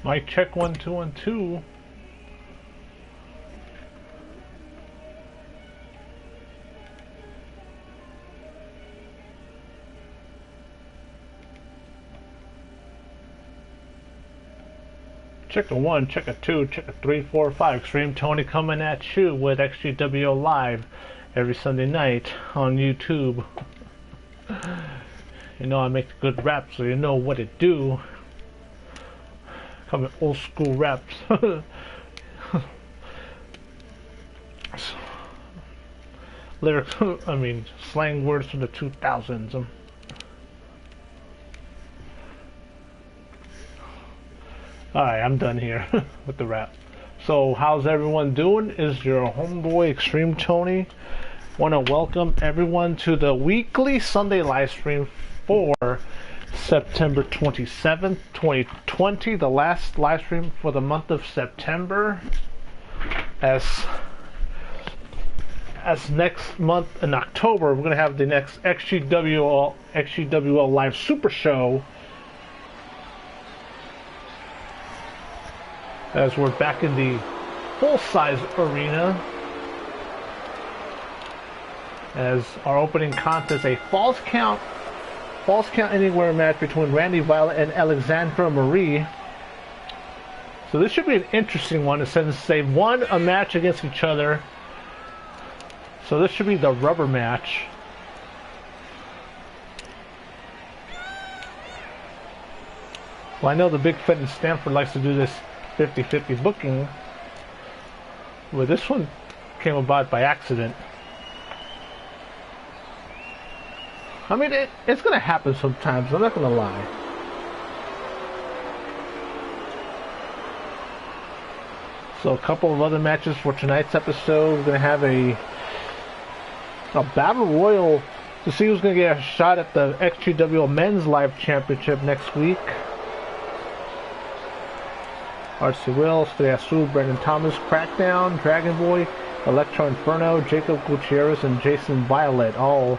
Mic check 1 2 1 2. Check a 1, check a 2, check a 3, 4, 5. XtremeTony coming at you with XGWL live every Sunday night on YouTube. You know I make good rap, so you know what it do. Coming old school raps. Lyrics, I mean slang words from the 2000s. Alright, I'm done here with the rap. So, how's everyone doing? Is your homeboy XtremeTony. Want to welcome everyone to the weekly Sunday live stream for September 27th, 2020. The last live stream for the month of September. As next month in October, we're going to have the next XGWL live super show. As we're back in the full-size arena, as our opening contest, a false count anywhere match between Randy Violet and Alexandra Marie. So this should be an interesting one, since they won a match against each other. So this should be the rubber match. Well, I know the Big Fed in Stanford likes to do this 50-50 booking, but this one came about by accident. I mean, it's gonna happen sometimes, I'm not gonna lie. So a couple of other matches for tonight's episode. We're gonna have a battle royal to see who's gonna get a shot at the XGWL Men's Live Championship next week. Artsy Will, Steyasu, Brendan Thomas, Crackdown, Dragon Boy, Electro Inferno, Jacob Gutierrez, and Jason Violet, all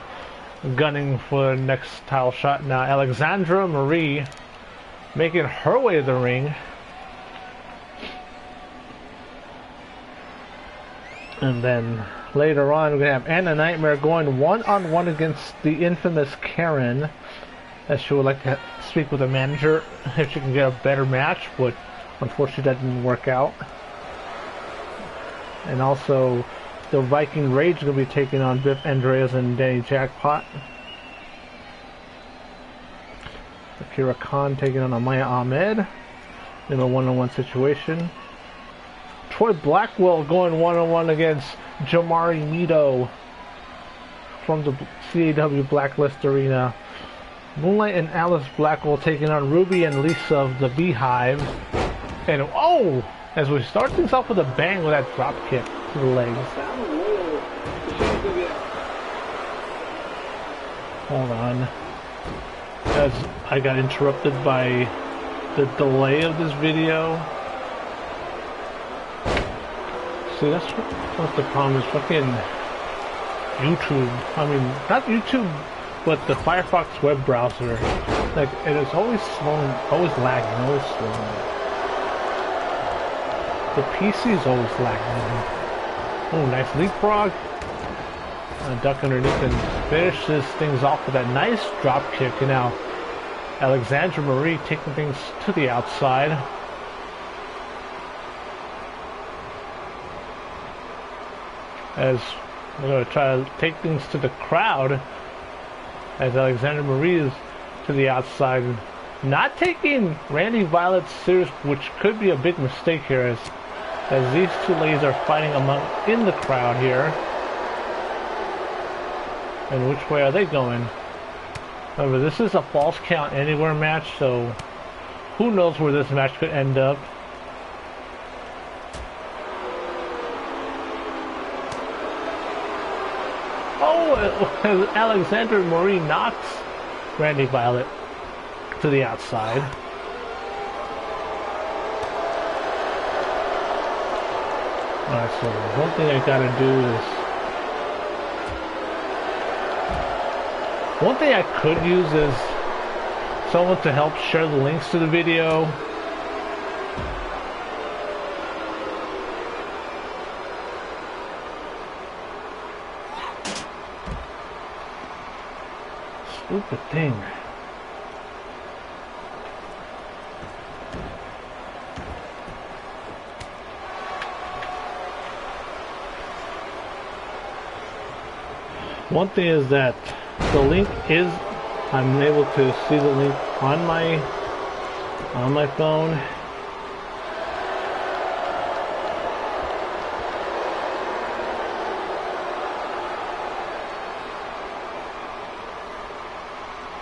gunning for the next title shot. Now Alexandra Marie making her way to the ring. And then later on, we're going to have Anna Nightmare going one-on-one against the infamous Karen, as she would like to speak with a manager if she can get a better match, but unfortunately that didn't work out. And also the Viking Rage is going to be taking on Biff Andreas and Danny Jackpot. Akira Khan taking on Amaya Ahmed in a one-on-one situation. Troy Blackwell going one-on-one against Jamari Mito from the CAW Blacklist Arena. Moonlight and Alice Blackwell taking on Ruby and Lisa of the Beehive. And oh, as we start things off with a bang with that drop kick to the legs. Hold on, as I got interrupted by the delay of this video. See, that's what the problem is. Fucking YouTube. I mean, not YouTube, but the Firefox web browser. Like, it is always slow, always lagging, always slow. The PC is always lagging. Oh, nice leapfrog. Duck underneath and finishes things off with that nice drop kick. And now Alexandra Marie taking things to the outside. As we're going to try to take things to the crowd, as Alexandra Marie is to the outside, not taking Randy Violet serious, which could be a big mistake here, as these two ladies are fighting in the crowd here. And which way are they going? However, this is a false count anywhere match, so who knows where this match could end up. Oh, Alexandra Marie knocks Randy Violet to the outside. Alright, so one thing I gotta do is... One thing I could use is someone to help share the links to the video. Stupid thing. One thing is that the link is, I'm able to see the link on my phone.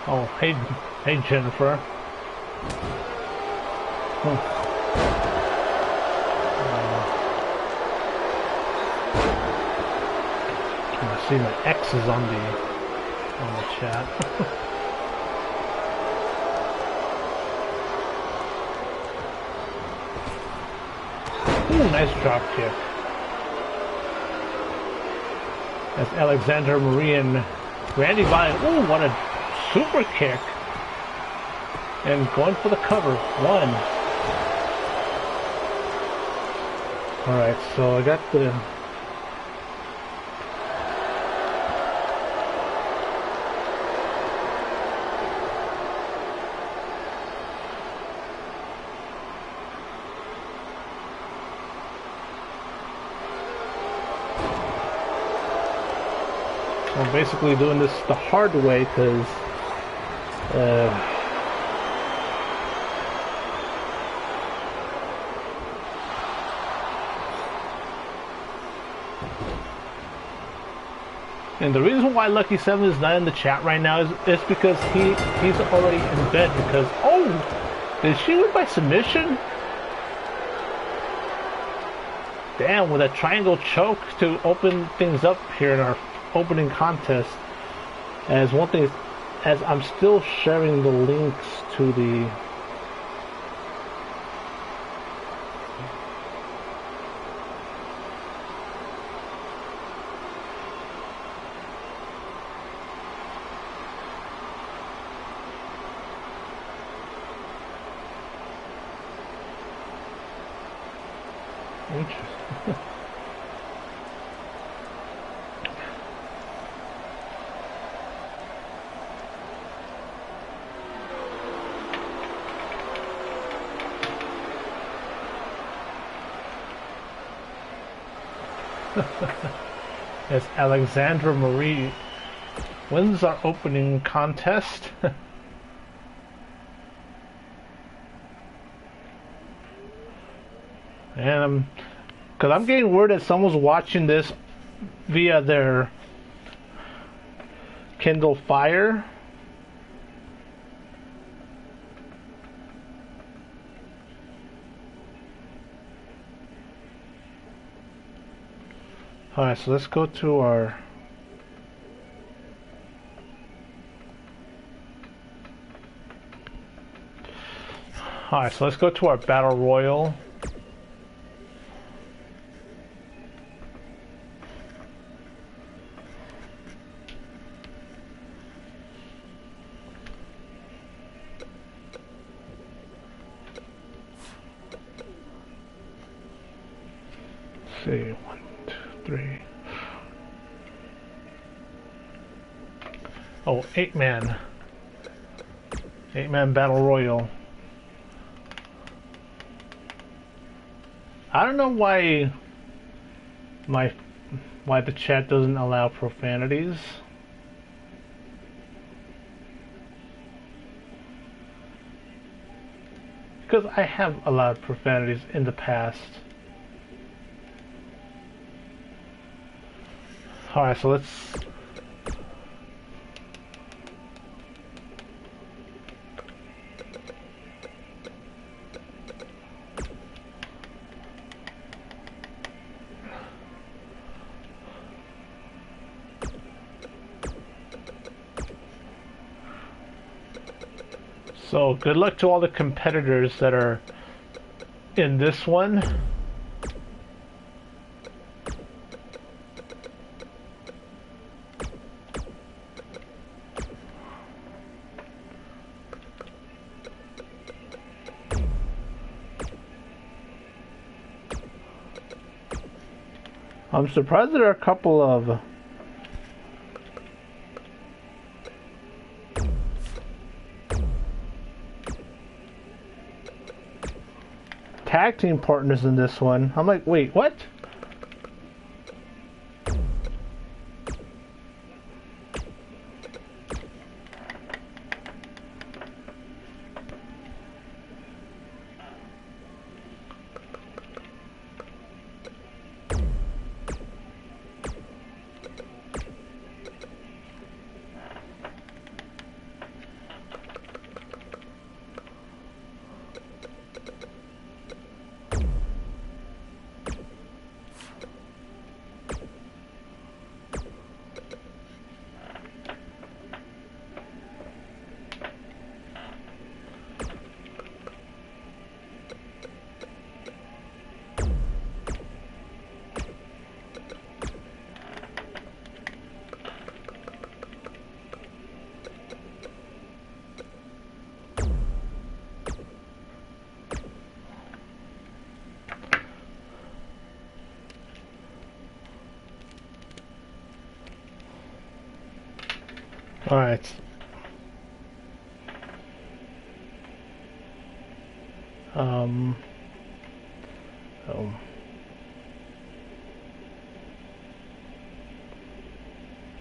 Oh, hey Jennifer. I see my X is on the chat. Ooh, nice drop kick. That's Alexander Marie and Randy Vine. Ooh, what a super kick. And going for the cover. One. Alright, so I got the... I'm basically doing this the hard way because and the reason why Lucky 7 is not in the chat right now is because he's already in bed because, oh, did she win by submission? Damn, with a triangle choke to open things up here in our opening contest. As one thing, as I'm still sharing the links to the interesting. As Alexandra Marie wins our opening contest. And because I'm getting word that someone's watching this via their Kindle Fire. Alright, so let's go to our... Alright, so let's go to our Battle Royal. Let's see, 1, 2, 3. Oh, 8-man. 8-man Battle Royal. I don't know why the chat doesn't allow profanities. Because I have allowed profanities in the past. Alright, so let's... So, good luck to all the competitors that are in this one. I'm surprised there are a couple of tag team partners in this one. I'm like, wait, what? All right. Oh.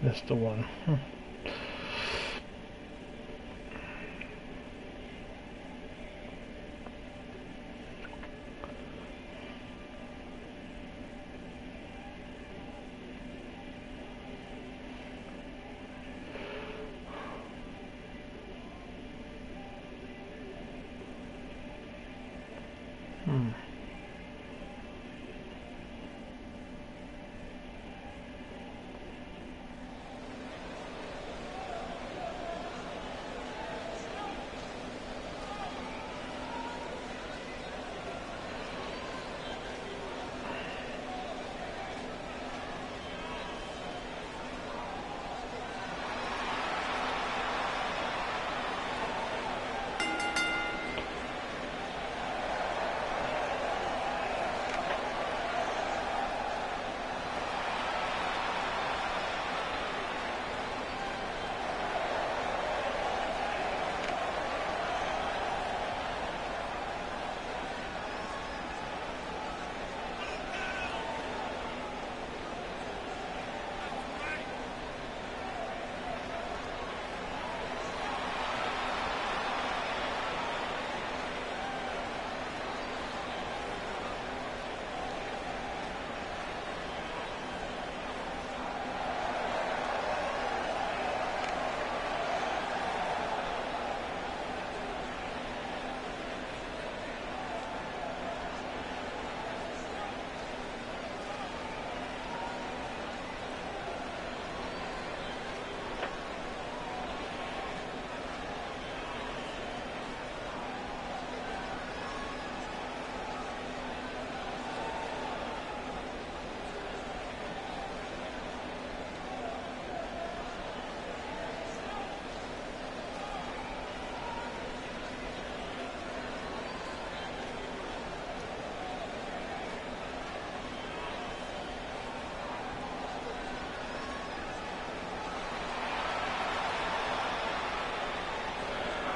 Missed the one.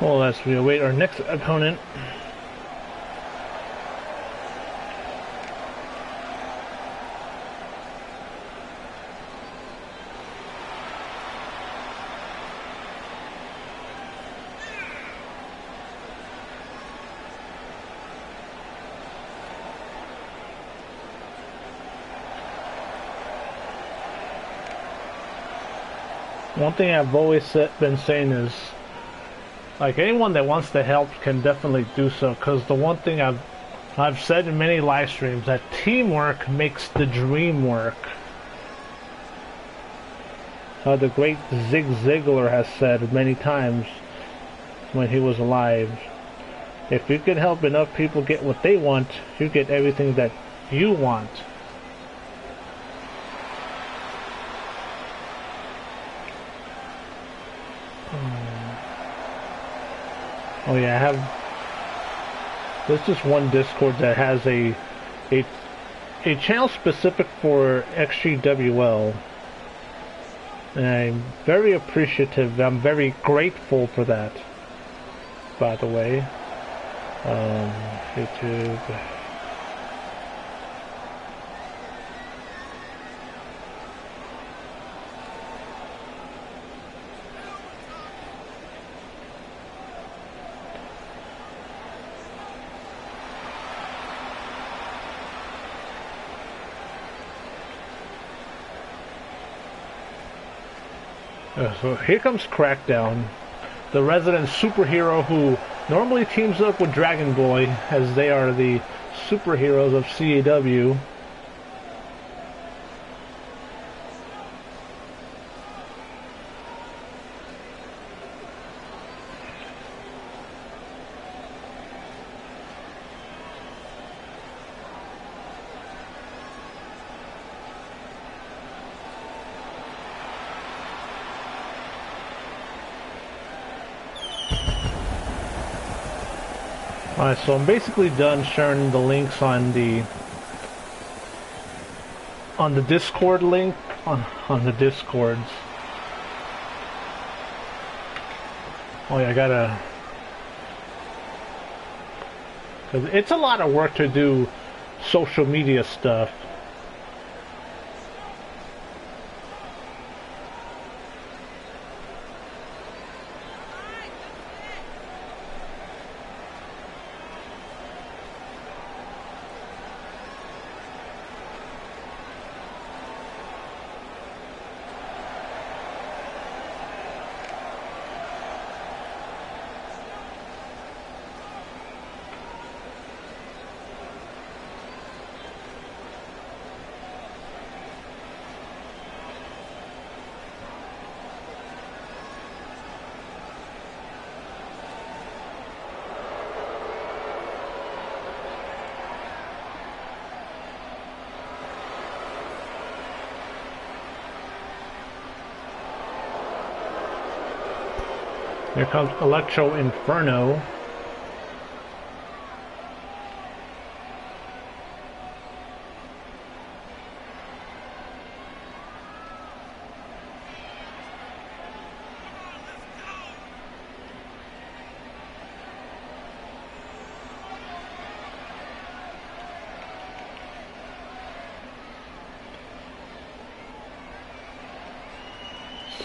Well, as we await our next opponent. One thing I've always been saying is, like, anyone that wants to help can definitely do so, because the one thing I've said in many live streams, that teamwork makes the dream work. The great Zig Ziglar has said many times when he was alive, if you can help enough people get what they want, you get everything that you want. Oh yeah, I have. There's just one Discord that has a channel specific for XGWL, and I'm very appreciative. I'm very grateful for that. By the way, YouTube. So here comes Crackdown, the resident superhero who normally teams up with Dragon Boy, as they are the superheroes of CAW. Alright, so I'm basically done sharing the links on the Discord link on the Discords. Oh yeah, I gotta, cause it's a lot of work to do social media stuff. Here comes Electro Inferno.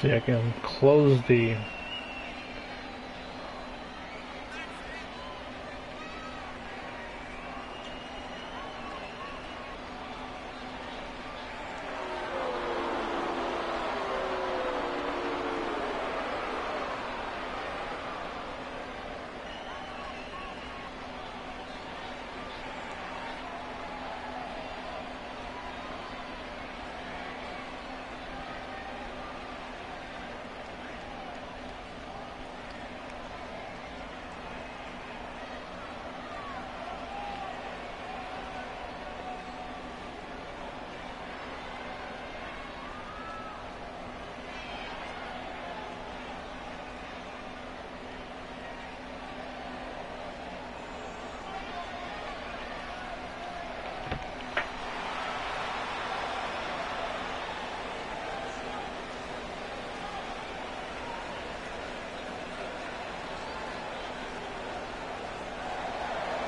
See, I can close the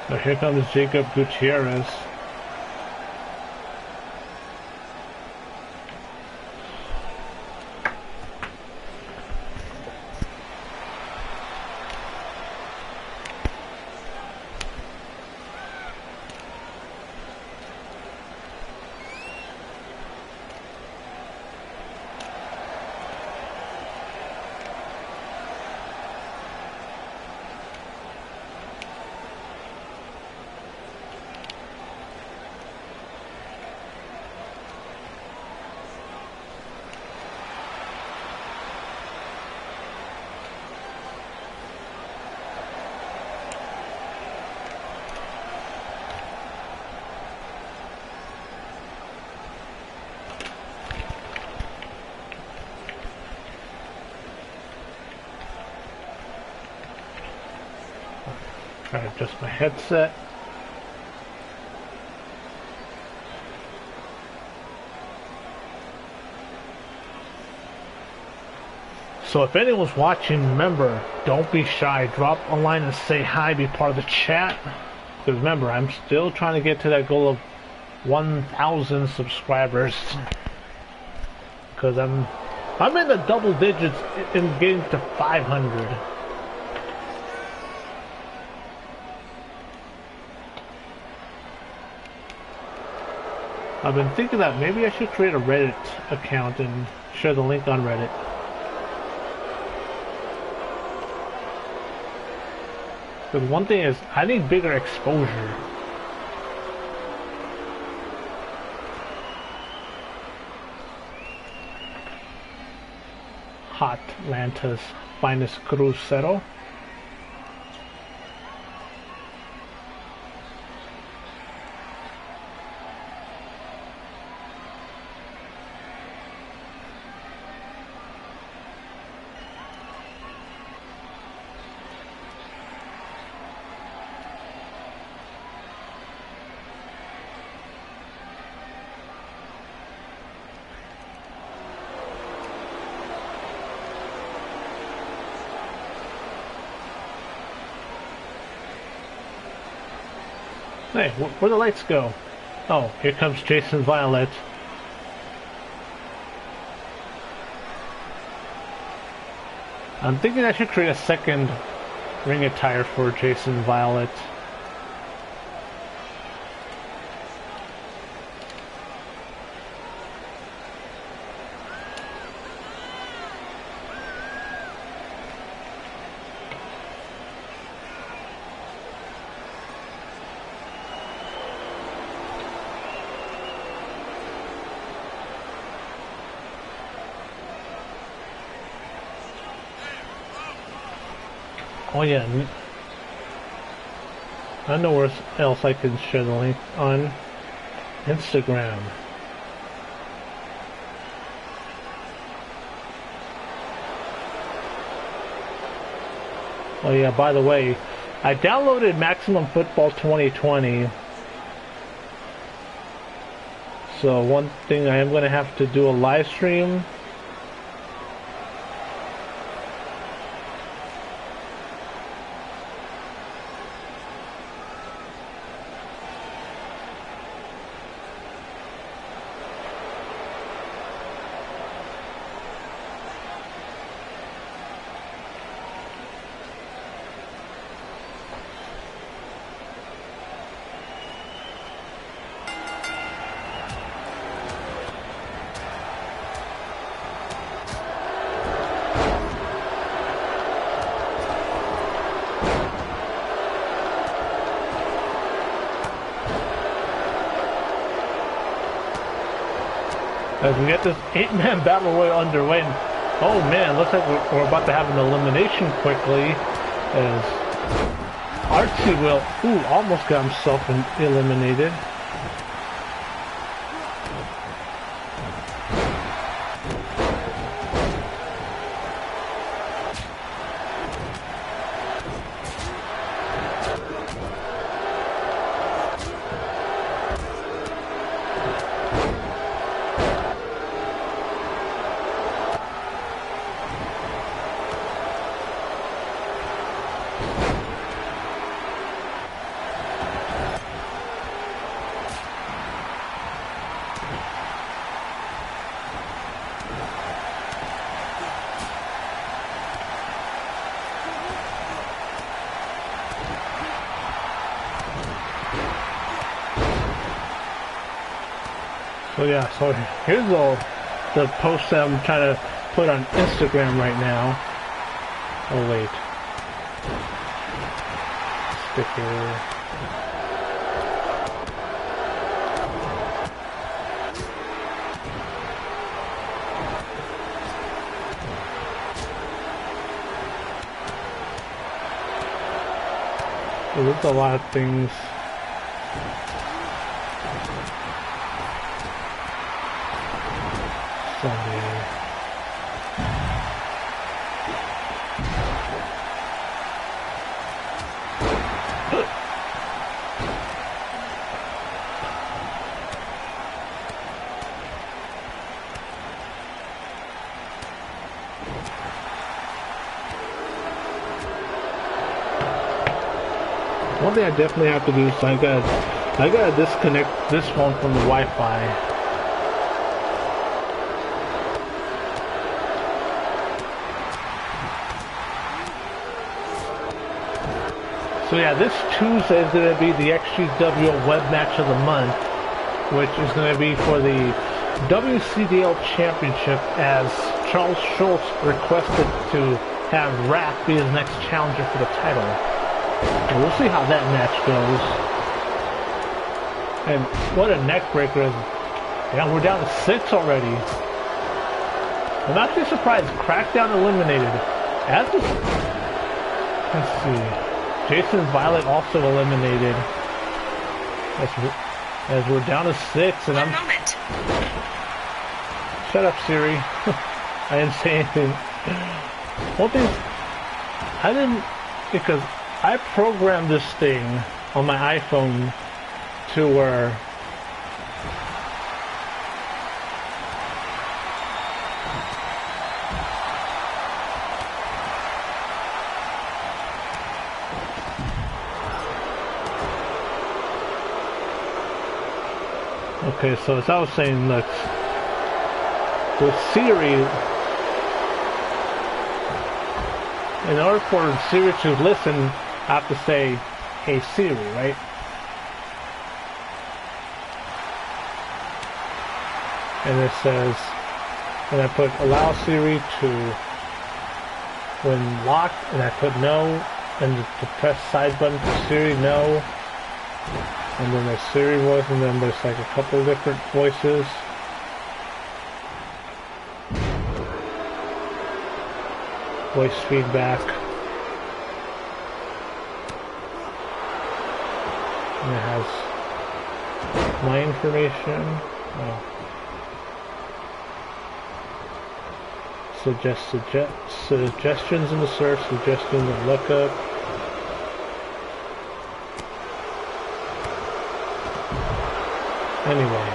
So here comes Jacob Gutierrez. Try to adjust my headset. So if anyone's watching, remember, don't be shy. Drop a line and say hi, be part of the chat. Because remember, I'm still trying to get to that goal of 1,000 subscribers. Because I'm in the double digits in getting to 500. I've been thinking that maybe I should create a Reddit account and share the link on Reddit. Because one thing is, I need bigger exposure. Hot Atlanta's finest crucero. Hey, where'd the lights go? Oh, here comes Jason Violet. I'm thinking I should create a second ring attire for Jason Violet. Oh yeah, I know where else I can share the link on Instagram. Oh yeah, by the way, I downloaded Maximum Football 2020. So one thing I am going to have to do a live stream. As we get this 8-man battle royal underway. Oh man, looks like we're about to have an elimination quickly. As Artsy will, almost got himself eliminated. So yeah, so here's the post that I'm trying to put on Instagram right now. Oh wait. Sticker. So there's a lot of things. One thing I definitely have to do is I gotta disconnect this phone from the Wi-Fi. So yeah, this Tuesday is going to be the XGWL web match of the month, which is going to be for the WCDL Championship, as Charles Schultz requested to have Raph be his next challenger for the title. And we'll see how that match goes. And what a neck breaker is. Yeah, we're down to 6 already. I'm actually surprised Crackdown eliminated. Let's see. Jason Violet also eliminated. As we're down to 6 and One moment. Shut up, Siri. I didn't say anything. One thing I didn't, because I programmed this thing on my iPhone to where okay, so as I was saying, look, with Siri, in order for Siri to listen, I have to say, "Hey Siri," right? And it says, and I put allow Siri to, when locked, and I put no, and to press side button for Siri, no. And then there's Siri voice, and then there's like a couple different voices. Voice feedback. And it has my information. Oh. Suggestions in the search, suggestions in lookup. Anyway.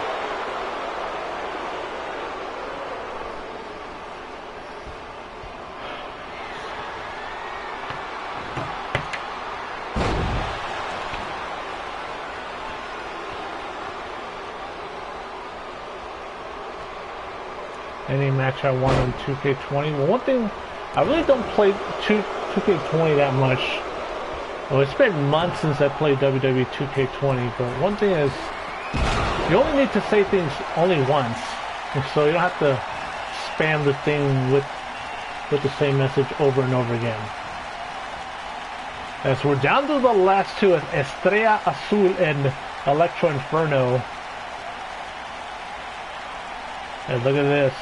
Any match I want on 2K20. Well, one thing, I really don't play 2K20 that much. Well, it's been months since I played WWE 2K20, but one thing is, you only need to say things only once, and so you don't have to spam the thing with the same message over and over again. As we're down to the last two, Estrella Azul and Electro Inferno. And look at this.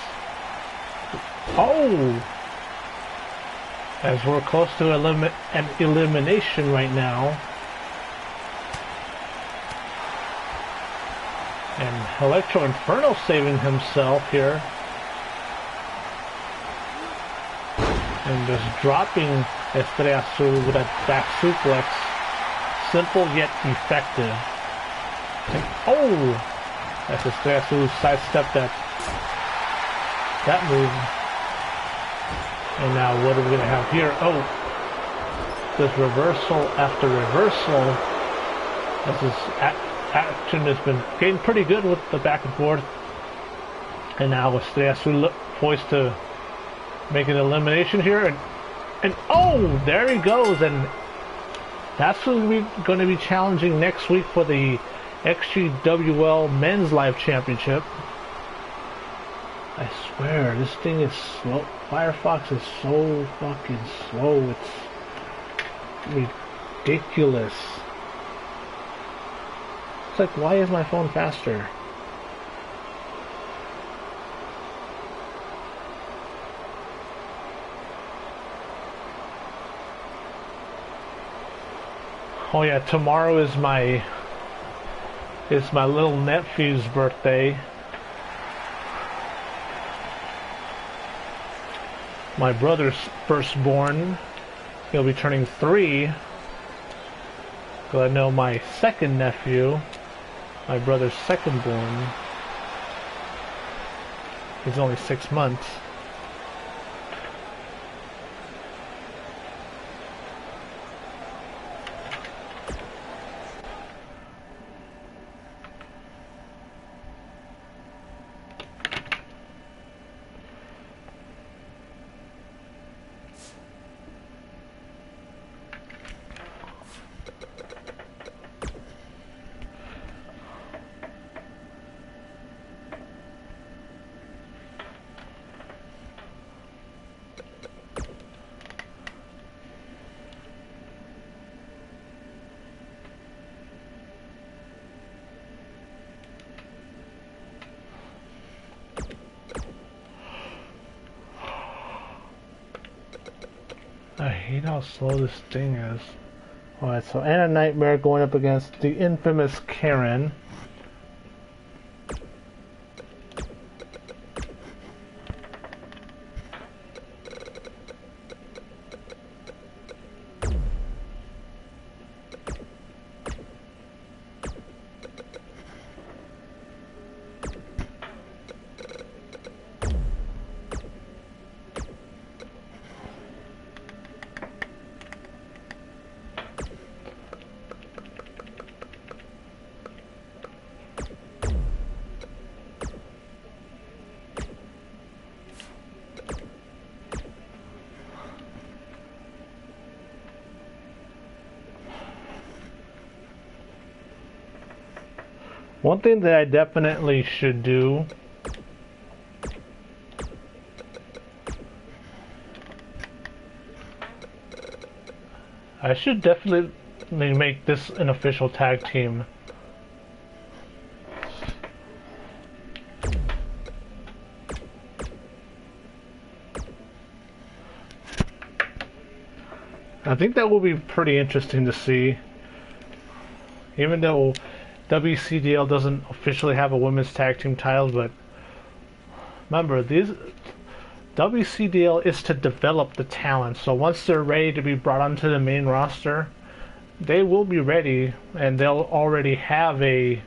Oh! As we're close to an elimination right now. And Electro Inferno saving himself here. And just dropping Estrella Azul with a back suplex. Simple yet effective. And oh! As Estrella Azul sidestepped that move. And now what are we going to have here? Oh! This reversal after reversal. As this action has been getting pretty good with the back and forth. And now Estrella Azul poised to make an elimination here. And oh! There he goes. And that's who we're going to be challenging next week for the XGWL Men's Live Championship. I swear, this thing is slow. Firefox is so fucking slow. It's ridiculous. It's like, why is my phone faster? Oh yeah, tomorrow is my little nephew's birthday. My brother's firstborn. He'll be turning 3. So I know my second nephew, my brother's second-born, he's only 6 months. I hate how slow this thing is. Alright, so Anna Nightmare going up against the infamous Karen. One thing that I definitely should do I should definitely make this an official tag team. I think that will be pretty interesting to see. Even though WCDL doesn't officially have a women's tag team title, but remember, these WCDL is to develop the talent. So once they're ready to be brought onto the main roster, they will be ready, and they'll already have a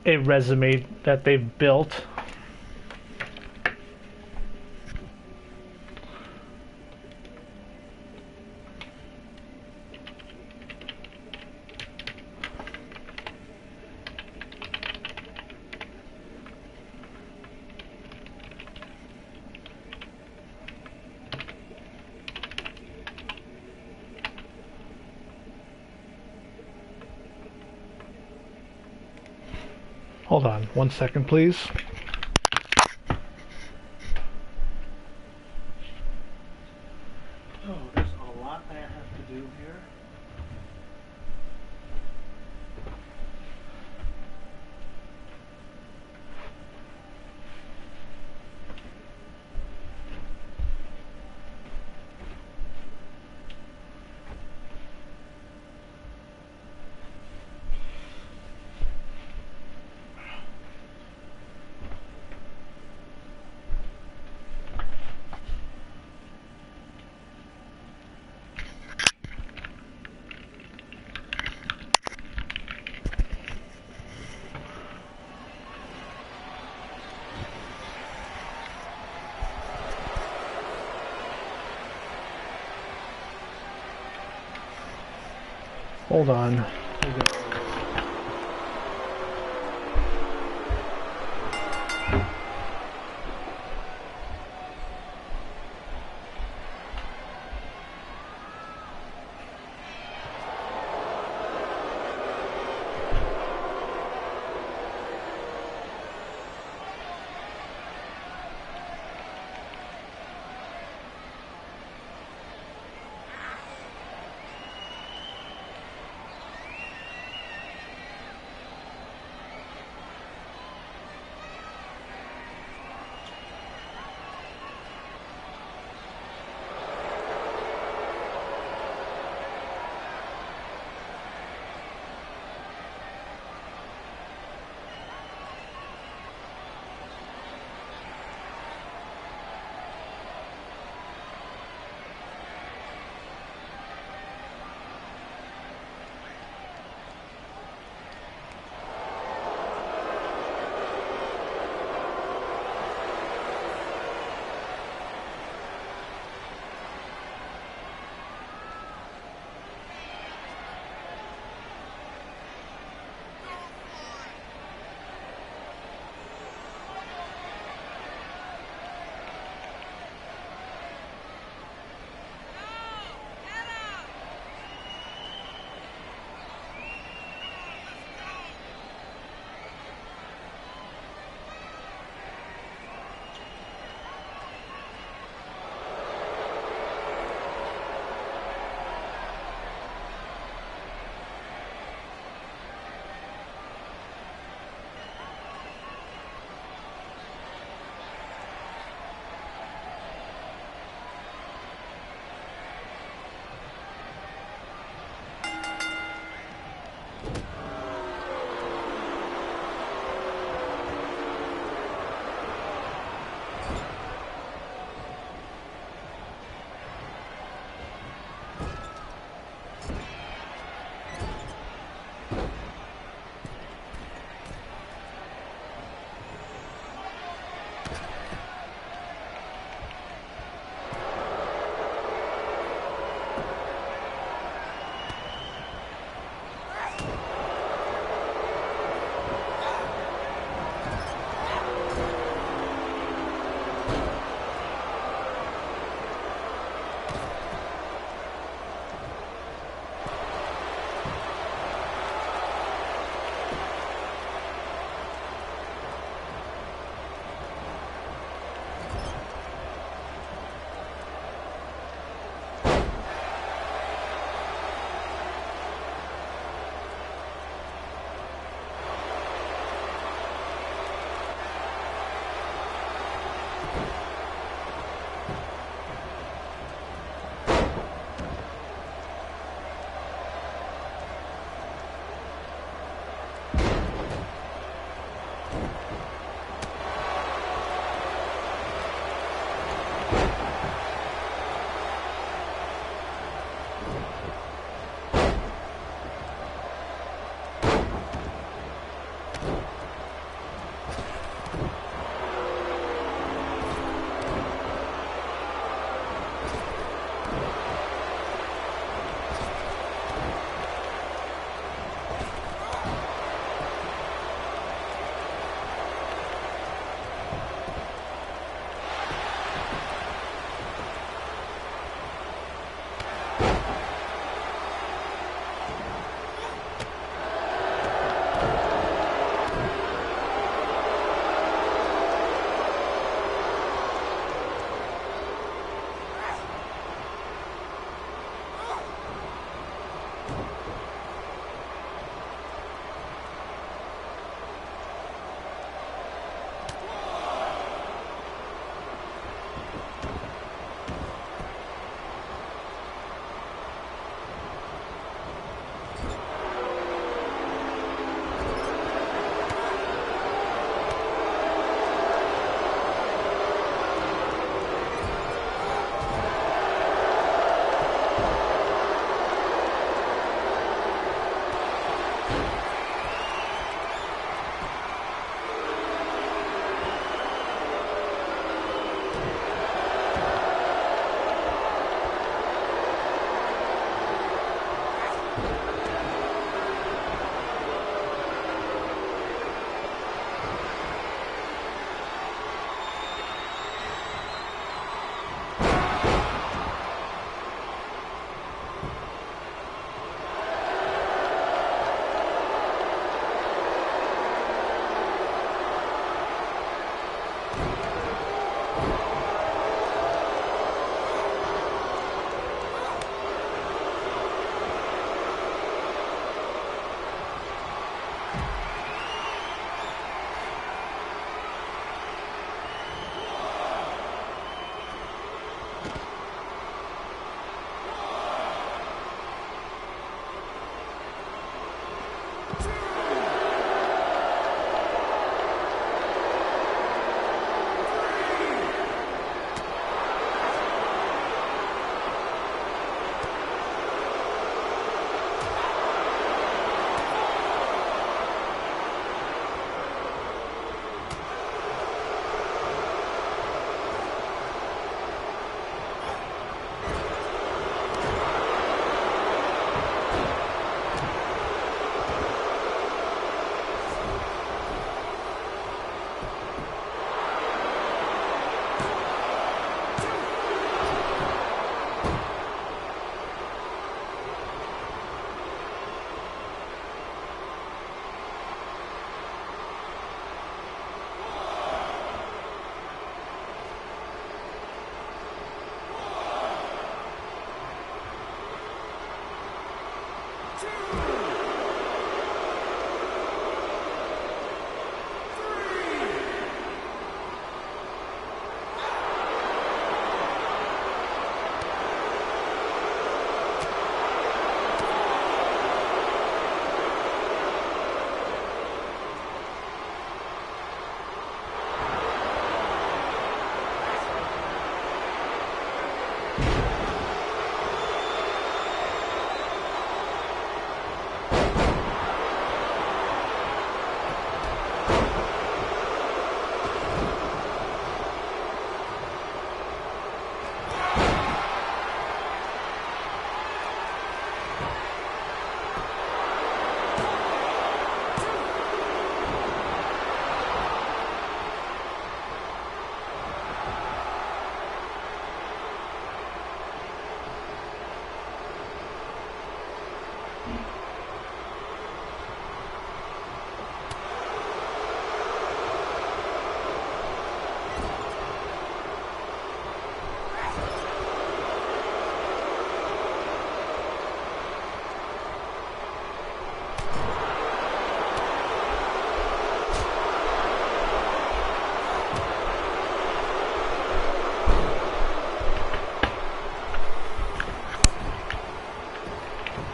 resume that they've built. Hold on 1 second, please. Oh, there's a lot I have to do here. Hold on.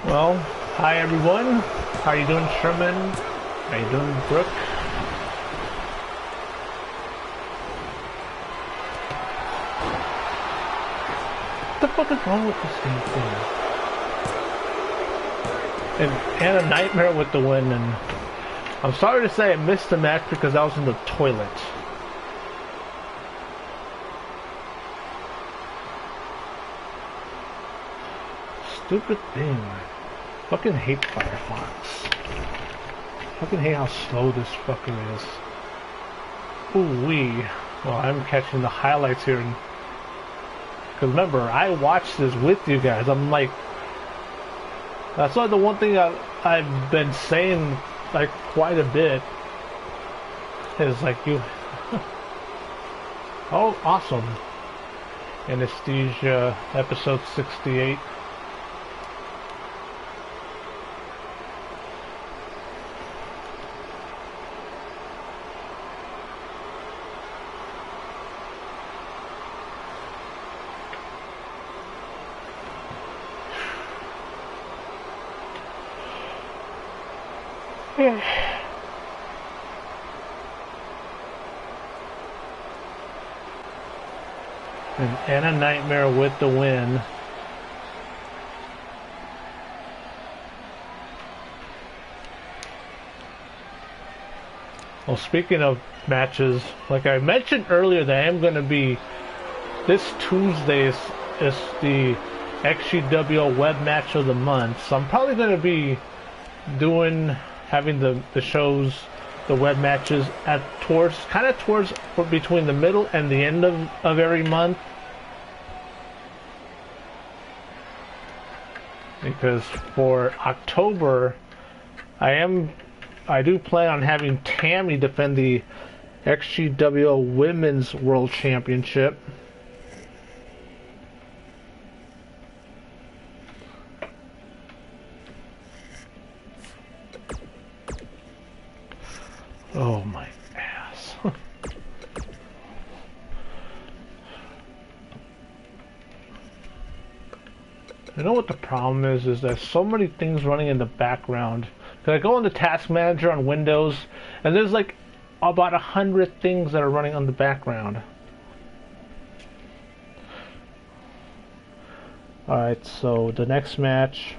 Well, hi everyone. How you doing, Sherman? How you doing, Brooke? What the fuck is wrong with this damn thing? And a nightmare with the win, and I'm sorry to say I missed the match because I was in the toilet. Stupid thing. Fucking hate Firefox. Fucking hate how slow this fucker is. Ooh wee. Well, I'm catching the highlights here. Because remember, I watched this with you guys. I'm like... That's like the one thing I've been saying like quite a bit. Is like you... Oh, awesome. Anesthesia, episode 68. And a nightmare with the win. Well, speaking of matches, like I mentioned earlier, that I am going to be this Tuesday is the XGWL web match of the month. So I'm probably going to be having the shows, the web matches at towards between the middle and the end of every month. Because for October, I do plan on having Tammy defend the XGWL Women's World Championship. Oh my ass. You know what the problem is there's so many things running in the background. Cause I go on the task manager on Windows and there's like about 100 things that are running on the background. Alright, so the next match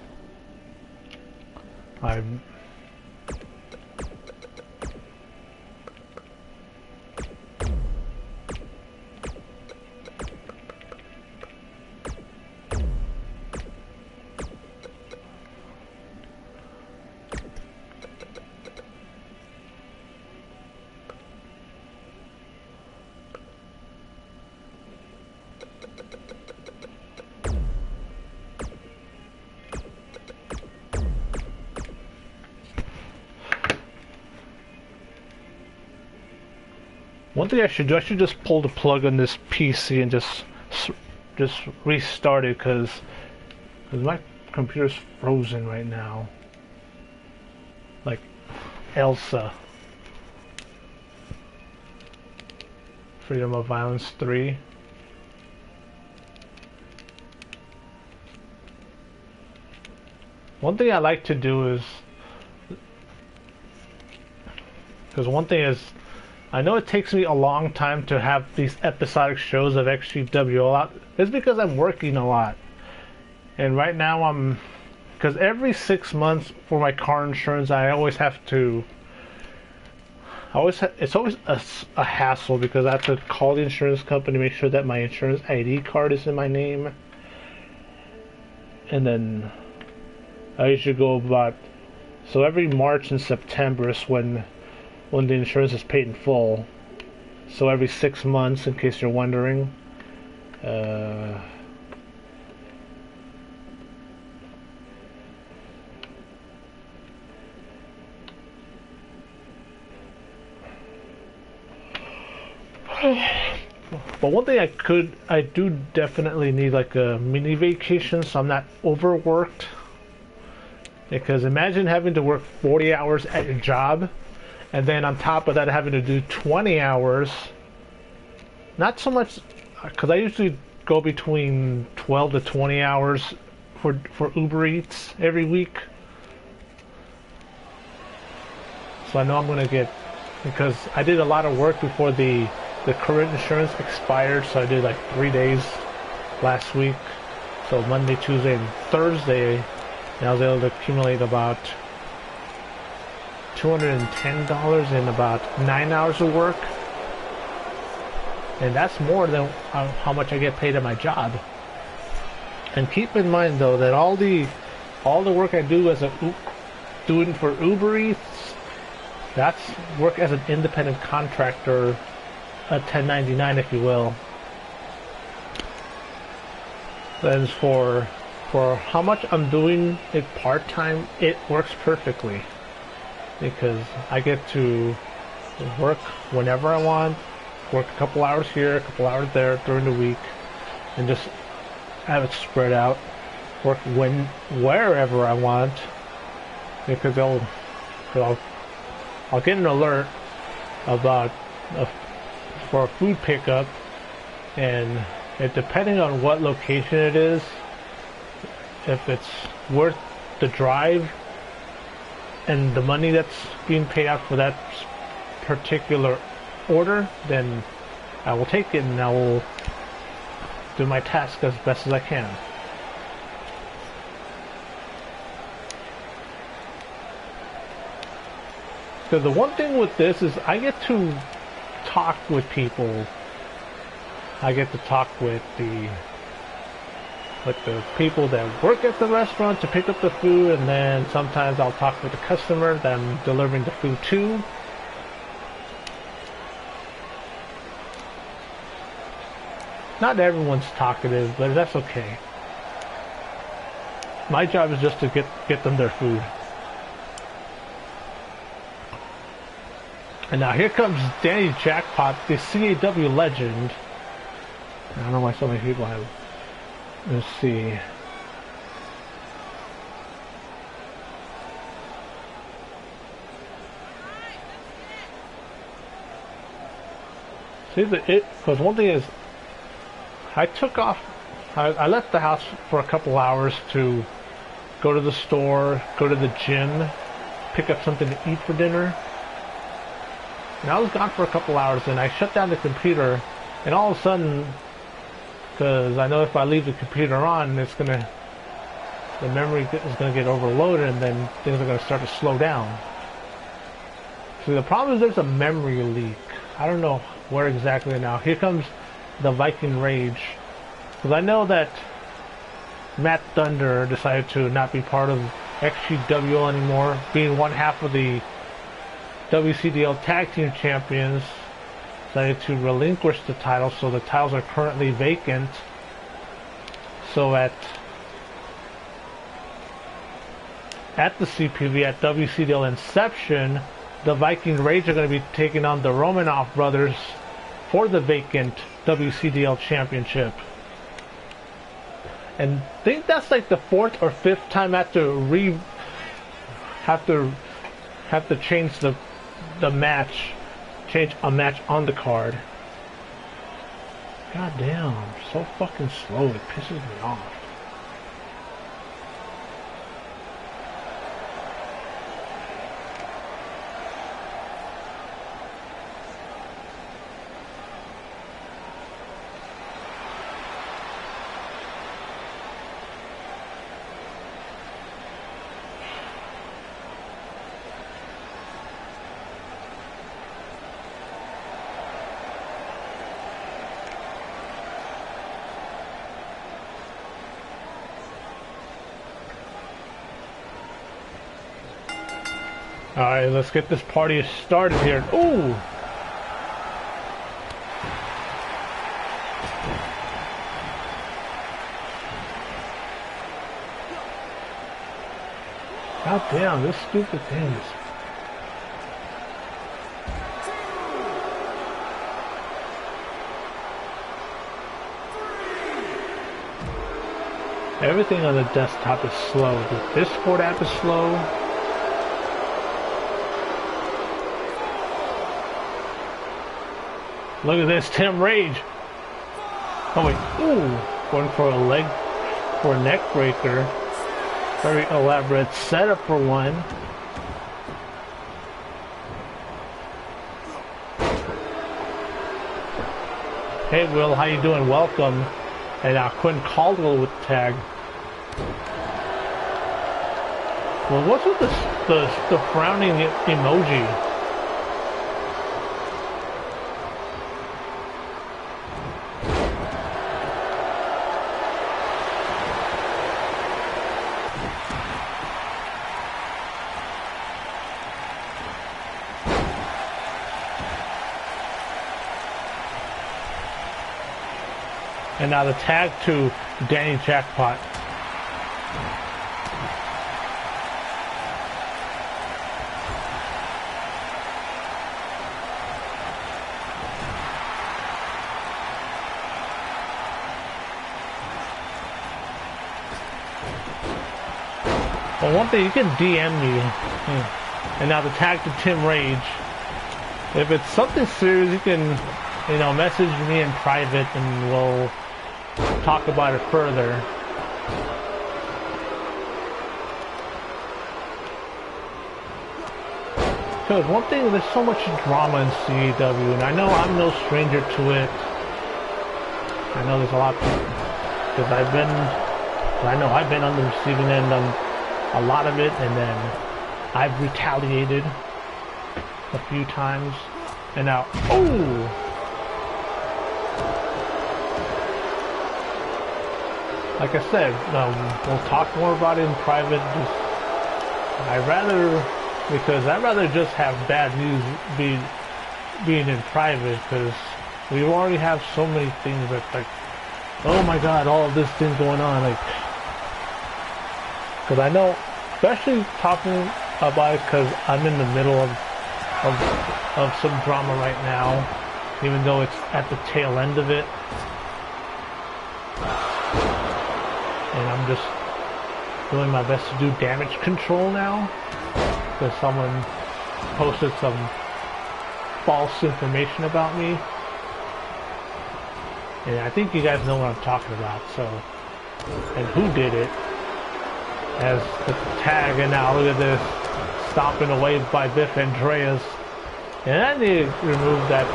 one thing I should do, I should just pull the plug on this PC and just restart it because my computer's frozen right now. Elsa. Freedom of Violence 3. One thing I like to do is, because one thing is, I know it takes me a long time to have these episodic shows of XGWL out. It's because I'm working a lot. And right now because every 6 months for my car insurance, I always have to, it's always a hassle because I have to call the insurance company to make sure that my insurance ID card is in my name. And then I usually go about, so every March and September is when the insurance is paid in full. So every 6 months, in case you're wondering. But one thing I do definitely need like a mini vacation so I'm not overworked. Because imagine having to work 40 hours at your job, and then on top of that having to do 20 hours. Not so much, because I usually go between 12 to 20 hours for Uber Eats every week. So I know I'm going to get, because I did a lot of work before the current insurance expired, so I did like 3 days last week. So Monday, Tuesday, and Thursday, and I was able to accumulate about $210 in about 9 hours of work. And that's more than how much I get paid at my job. And keep in mind though that all the work I do as doing for Uber Eats, that's work as an independent contractor, a 1099 if you will. Then for how much I'm doing it part-time, it works perfectly. Because I get to work whenever I want, work a couple hours here, a couple hours there during the week, and just have it spread out. Work wherever I want, because I'll get an alert about for a food pickup, and depending on what location it is, if it's worth the drive and the money that's being paid out for that particular order, then I will take it and I will do my task as best as I can. Because the one thing with this is I get to talk with people. I get to talk with the people that work at the restaurant to pick up the food, and then sometimes I'll talk with the customer that I'm delivering the food to. Not everyone's talkative, but that's okay. My job is just to get them their food. And now here comes Danny Jackpot, the CAW legend. I don't know why so many people have. Let's see. See, because one thing is, I took off, I left the house for a couple hours to go to the store, go to the gym, pick up something to eat for dinner. And I was gone for a couple hours, and I shut down the computer, and all of a sudden, because I know if I leave the computer on, the memory is gonna get overloaded, and then things are gonna start to slow down. So the problem is there's a memory leak. I don't know where exactly now. Here comes the Viking Rage, because I know that Matt Thunder decided to not be part of XGWL anymore, being one half of the WCDL Tag Team Champions. Decided to relinquish the titles, so the titles are currently vacant. So at the CPV, at WCDL Inception, the Viking Rage are going to be taking on the Romanov brothers for the vacant WCDL Championship. And I think that's like the 4th or 5th time I have to have to change the match, change a match on the card. God damn, so fucking slow, it pisses me off. Alright, let's get this party started here. Ooh! God damn, this stupid thing is... Everything on the desktop is slow. The Discord app is slow. Look at this, Tim Rage. Oh wait, ooh, going for a neck breaker. Very elaborate setup for one. Hey Will, how you doing? Welcome. And Quinn Caldwell with the tag. Well, what's with the frowning emoji? And now the tag to Danny Jackpot. Well, one thing, you can DM me. And now the tag to Tim Rage. If it's something serious, you can, you know, message me in private and we'll talk about it further. Because one thing, there's so much drama in CAW, and I know I'm no stranger to it. I know there's a lot, because I've been on the receiving end on a lot of it, and then I've retaliated a few times, and now, oh! Like I said, we'll talk more about it in private. I'd rather just have bad news being in private, because we already have so many things that's like, oh my god, all of this thing going on, like, because I know, especially talking about it, because I'm in the middle of some drama right now, even though it's at the tail end of it. And I'm just doing my best to do damage control now, because someone posted some false information about me. And I think you guys know what I'm talking about, so, and who did it, as the tag, and now look at this, stomping away by Biff Andreas. And I need to remove that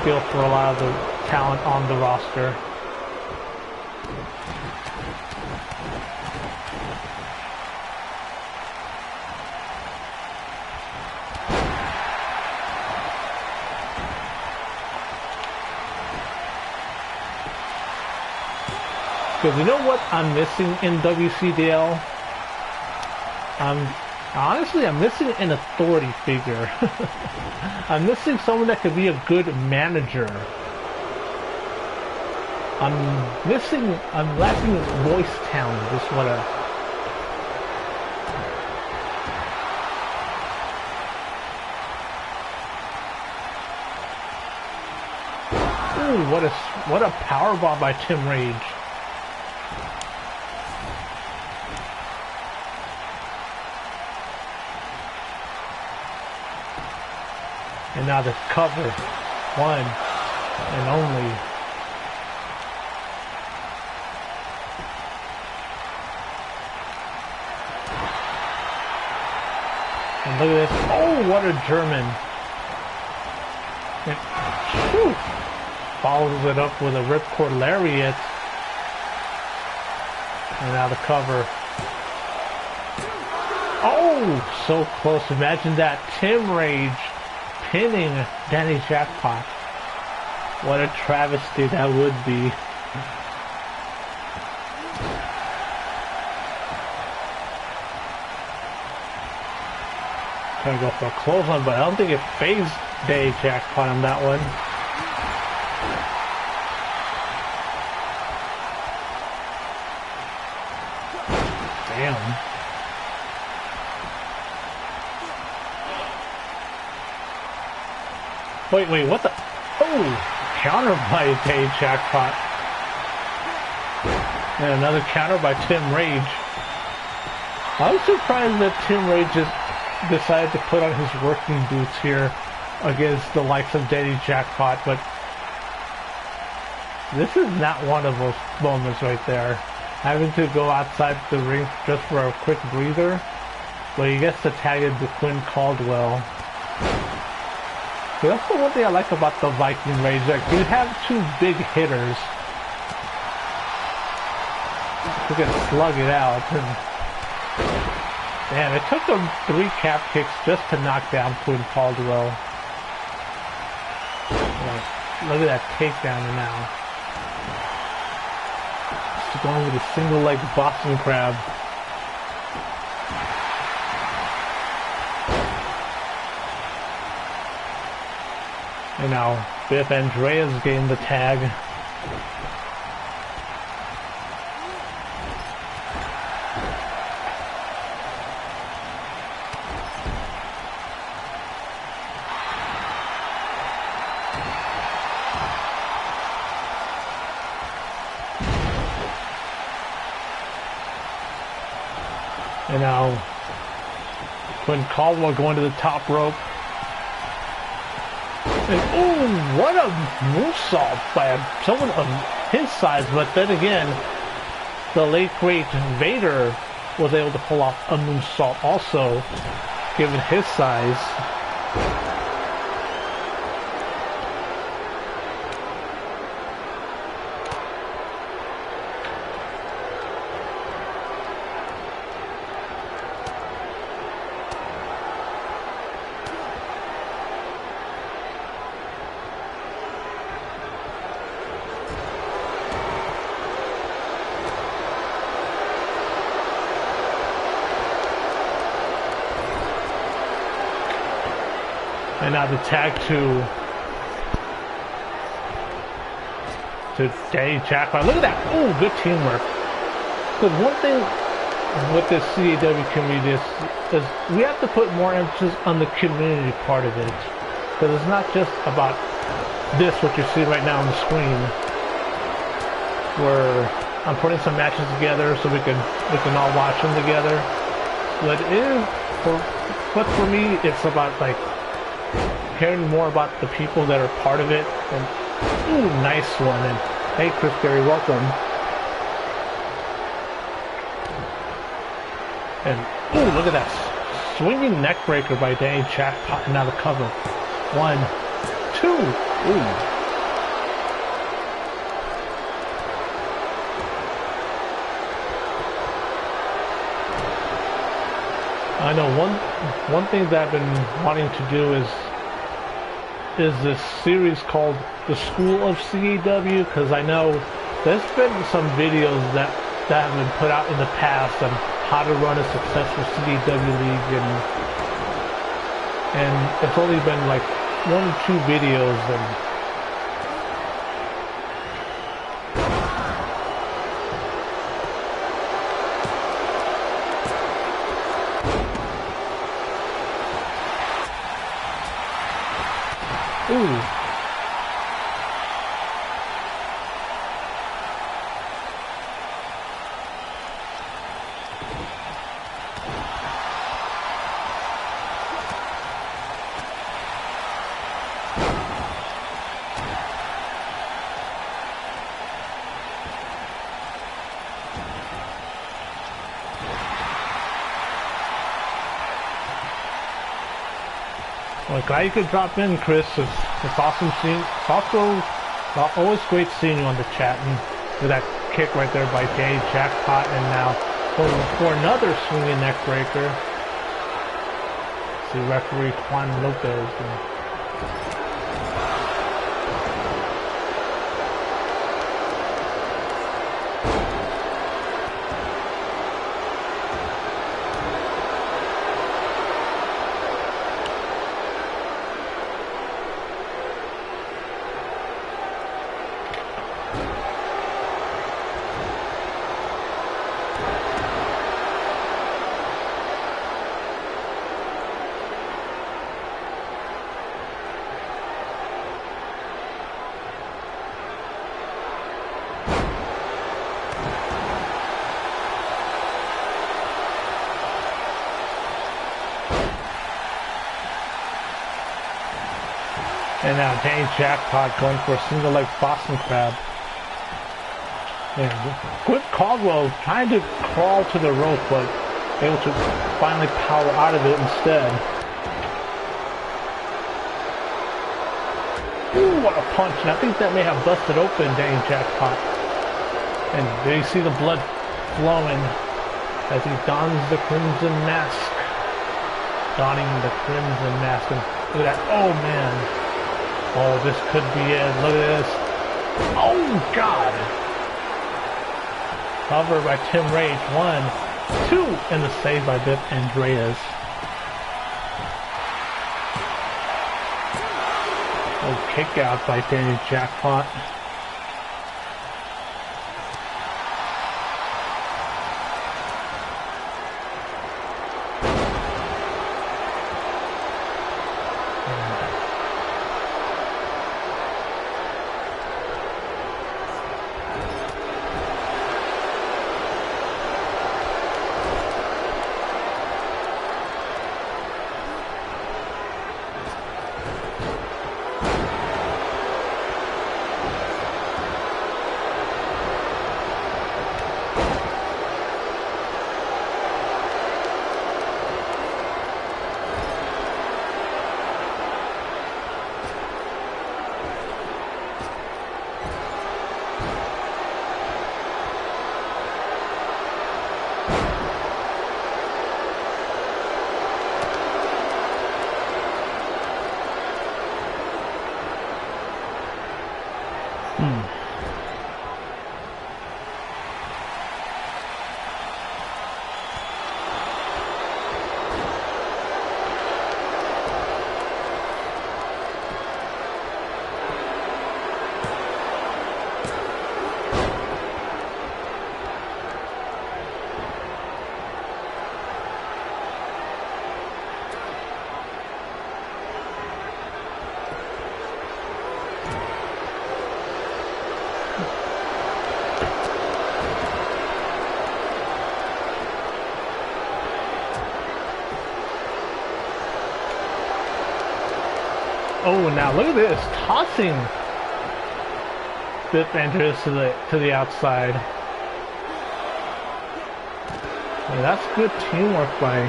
skill for a lot of the talent on the roster. Because you know what I'm missing in WCDL? I'm missing an authority figure. I'm missing someone that could be a good manager. I'm lacking voice talent, is what Ooh, what a powerbomb by Tim Rage. And now the cover. One and only. And look at this. Oh, what a German. And, whew, follows it up with a ripcord lariat. And now the cover. Oh, so close. Imagine that. Tim Rage pinning Danny Jackpot. What a travesty that would be. Trying to go for a clothesline, but I don't think it phased Danny Jackpot on that one. Damn. Wait, what the? Oh, counter by Danny Jackpot. And another counter by Tim Rage. I was surprised that Tim Rage just decided to put on his working boots here against the likes of Danny Jackpot, but this is not one of those moments right there. Having to go outside the ring just for a quick breather, but he gets to tag in to Quinn Caldwell. But also one thing I like about the Viking Rage, like you have two big hitters who can slug it out. And man, it took them 3 cap kicks just to knock down Quinn Caldwell. Like, look at that takedown now. Just going with a single leg Boston Crab. And now Biff Andrea's getting the tag. And now Quinn Caldwell going to the top rope. And oh, what a moonsault by someone of his size. But then again, the late great Vader was able to pull off a moonsault also, given his size. And now the tag to Danny Jackpot. Look at that. Oh, good teamwork. Because one thing with this CAW community is we have to put more emphasis on the community part of it. Because it's not just about this, what you're seeing right now on the screen, where I'm putting some matches together so we can all watch them together. But for me, it's about like caring more about the people that are part of it. And ooh, nice one. And hey, Chris Berry, welcome. And ooh, look at that swinging neck breaker by Danny Jackpot. And now the cover. 1, 2. Ooh. I know one thing that I've been wanting to do is this series called The School of CAW, because I know there's been some videos that have been put out in the past on how to run a successful CAW league, and it's only been like 1 or 2 videos, and ooh. Well, glad you could drop in, Chris. It's awesome seeing. It's also always great seeing you on the chat, and with that kick right there by Danny Jackpot, and now going for another swinging neck breaker. See referee Juan Lopez. And now Danny Jackpot going for a single leg Boston Crab. And Quick Caldwell trying to crawl to the rope, but able to finally power out of it instead. Ooh, what a punch. And I think that may have busted open Danny Jackpot. And there you see the blood flowing as he dons the Crimson Mask. Donning the Crimson Mask. And look at that. Oh, man. Oh, this could be it. Look at this. Oh, God. Cover by Tim Rage. 1, 2. And the save by Bip Andreas. Oh, kick out by Danny Jackpot. Oh, now look at this, tossing Bip Andreas to the outside. And that's good teamwork by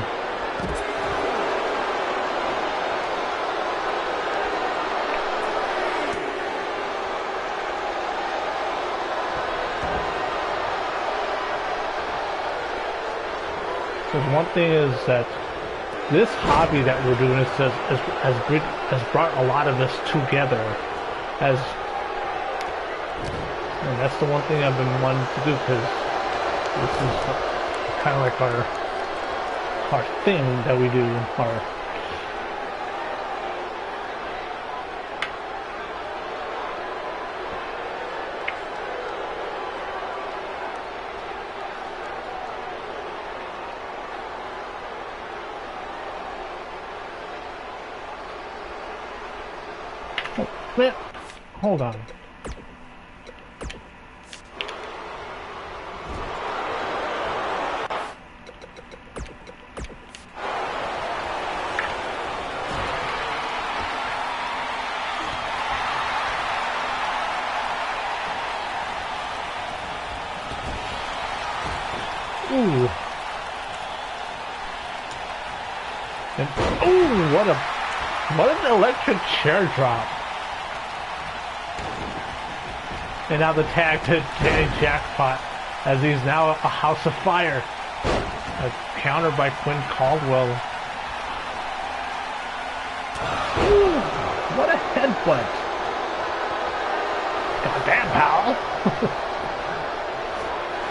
because one thing is that this hobby that we're doing has brought a lot of us together, and that's the one thing I've been wanting to do, because this is kind of like our thing that we do, Man, hold on. Ooh. And, ooh, what a What an electric chair drop. And now the tag to Danny Jackpot, as he's now a House of Fire. A counter by Quinn Caldwell. Ooh, what a headbutt. Damn, pal.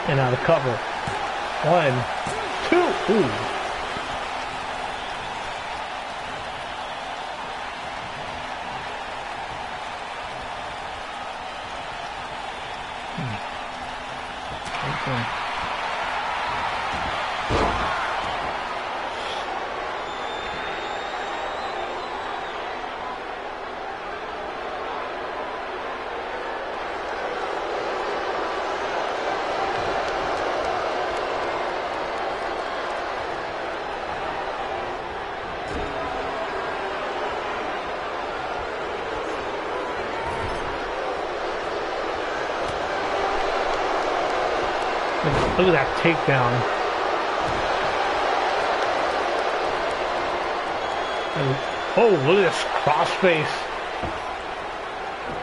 And now the cover. 1, 2. Ooh. Okay. Look at that takedown. And, oh, look at this crossface.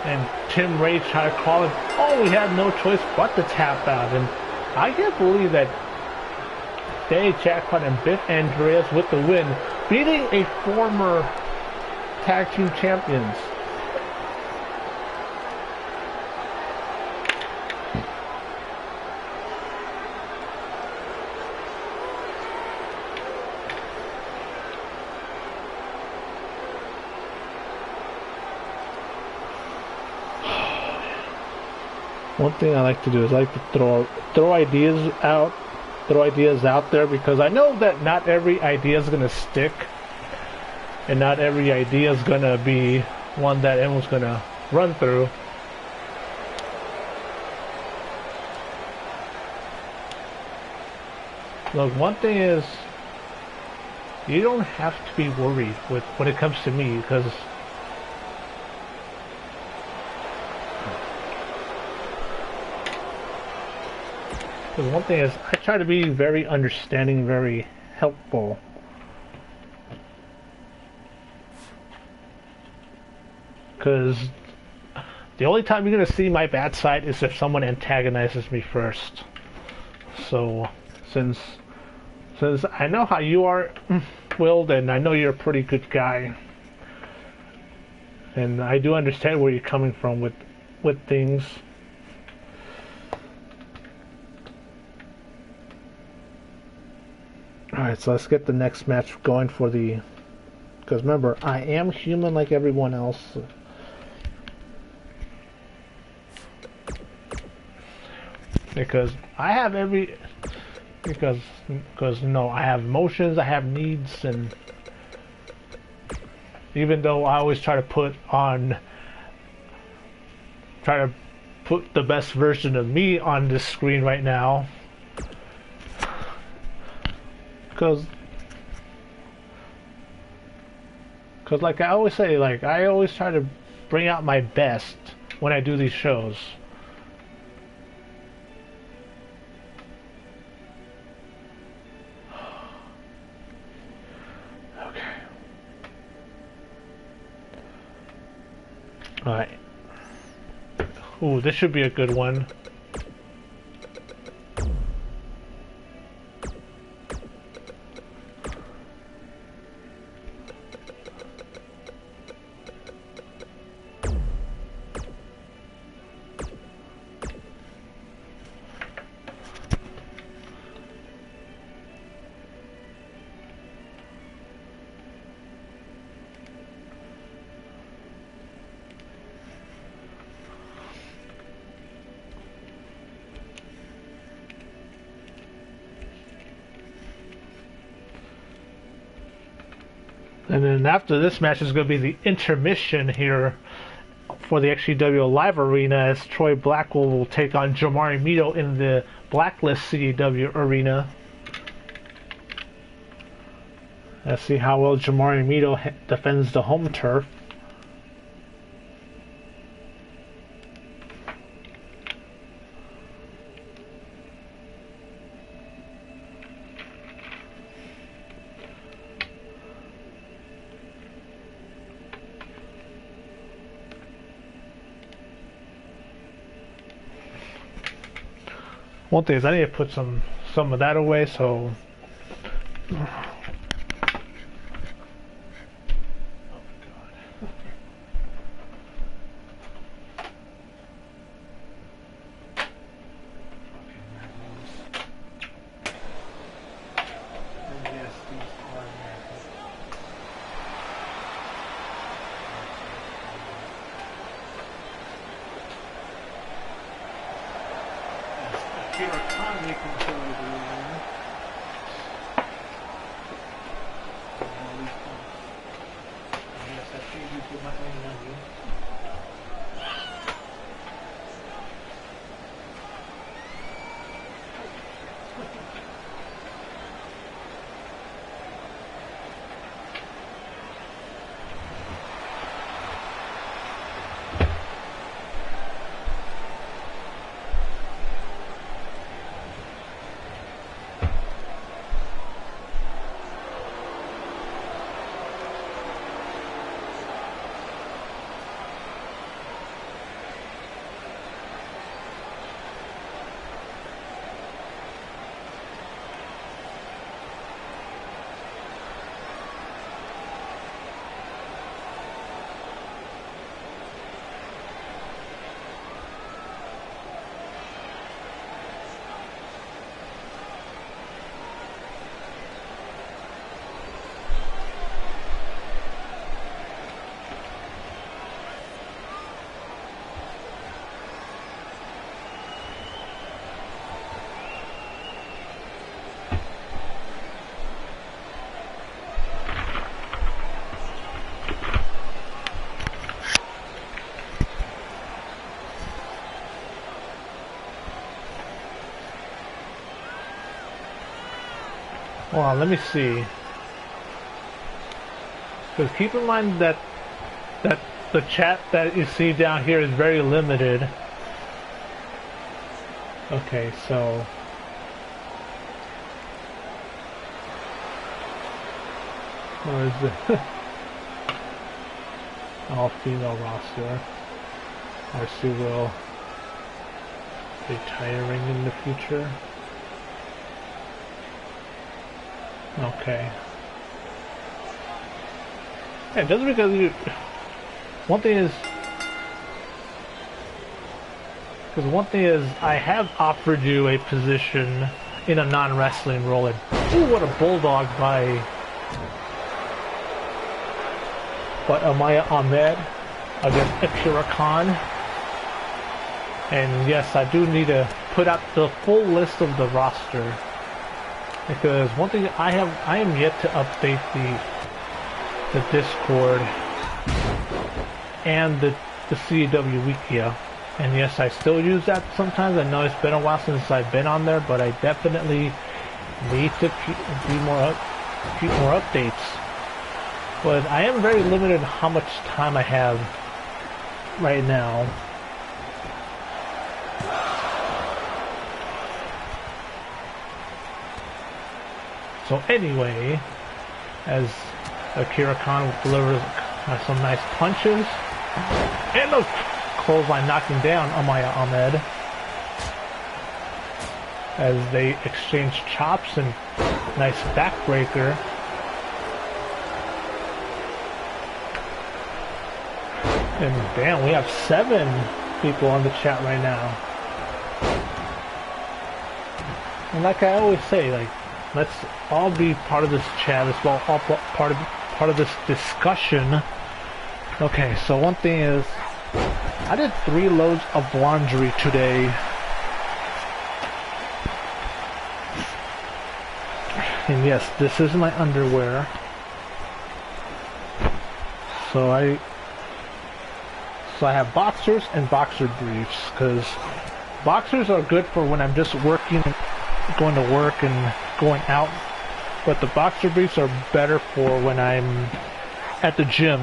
And Tim Ray tried to call it. Oh, we had no choice but to tap out. And I can't believe that Danny Jackpot and Biff Andreas with the win, beating a former tag team champions. One thing I like to do is I like to throw ideas out there, because I know that not every idea is gonna stick, and not every idea is gonna be one that everyone's gonna run through. Look, one thing is, you don't have to be worried with when it comes to me, because one thing is, I try to be very understanding, very helpful. Because the only time you're going to see my bad side is if someone antagonizes me first. So, since I know how you are, Will, and I know you're a pretty good guy, and I do understand where you're coming from with things. Alright, so let's get the next match going for the... Because remember, I am human like everyone else. Because I have every... Because no, I have emotions, I have needs, and... Even though I always try to put the best version of me on this screen right now. Because like I always say, like I always try to bring out my best when I do these shows. Okay. Alright. Ooh, this should be a good one. And then after this match is going to be the intermission here for the XGWL Live Arena, as Troy Blackwell will take on Jamari Mito in the Blacklist CAW Arena. Let's see how well Jamari Mito defends the home turf. One thing is I need to put some of that away, so hold on, let me see. Because keep in mind that the chat that you see down here is very limited. Okay, so where is it? All female roster. Mercy will retiring in the future. Okay. And just because you, one thing is I have offered you a position in a non-wrestling role, and ooh, what a bulldog by Amaya Ahmed against Akira Khan. And yes, I do need to put out the full list of the roster, because one thing I am yet to update the Discord and the CAW Wikia. And yes, I still use that sometimes. I know it's been a while since I've been on there, but I definitely need to keep more updates. But I am very limited in how much time I have right now. So anyway, as Akira Khan delivers some nice punches, and a clothesline knocking down Amaya Ahmed, as they exchange chops and nice backbreaker. And damn, we have 7 people on the chat right now. And like I always say, like, let's all be part of this chat as well, all part of this discussion. Okay, so one thing is, I did 3 loads of laundry today. And yes, this is my underwear. So I have boxers and boxer briefs, because boxers are good for when I'm just working, going to work and going out, but the boxer briefs are better for when I'm at the gym.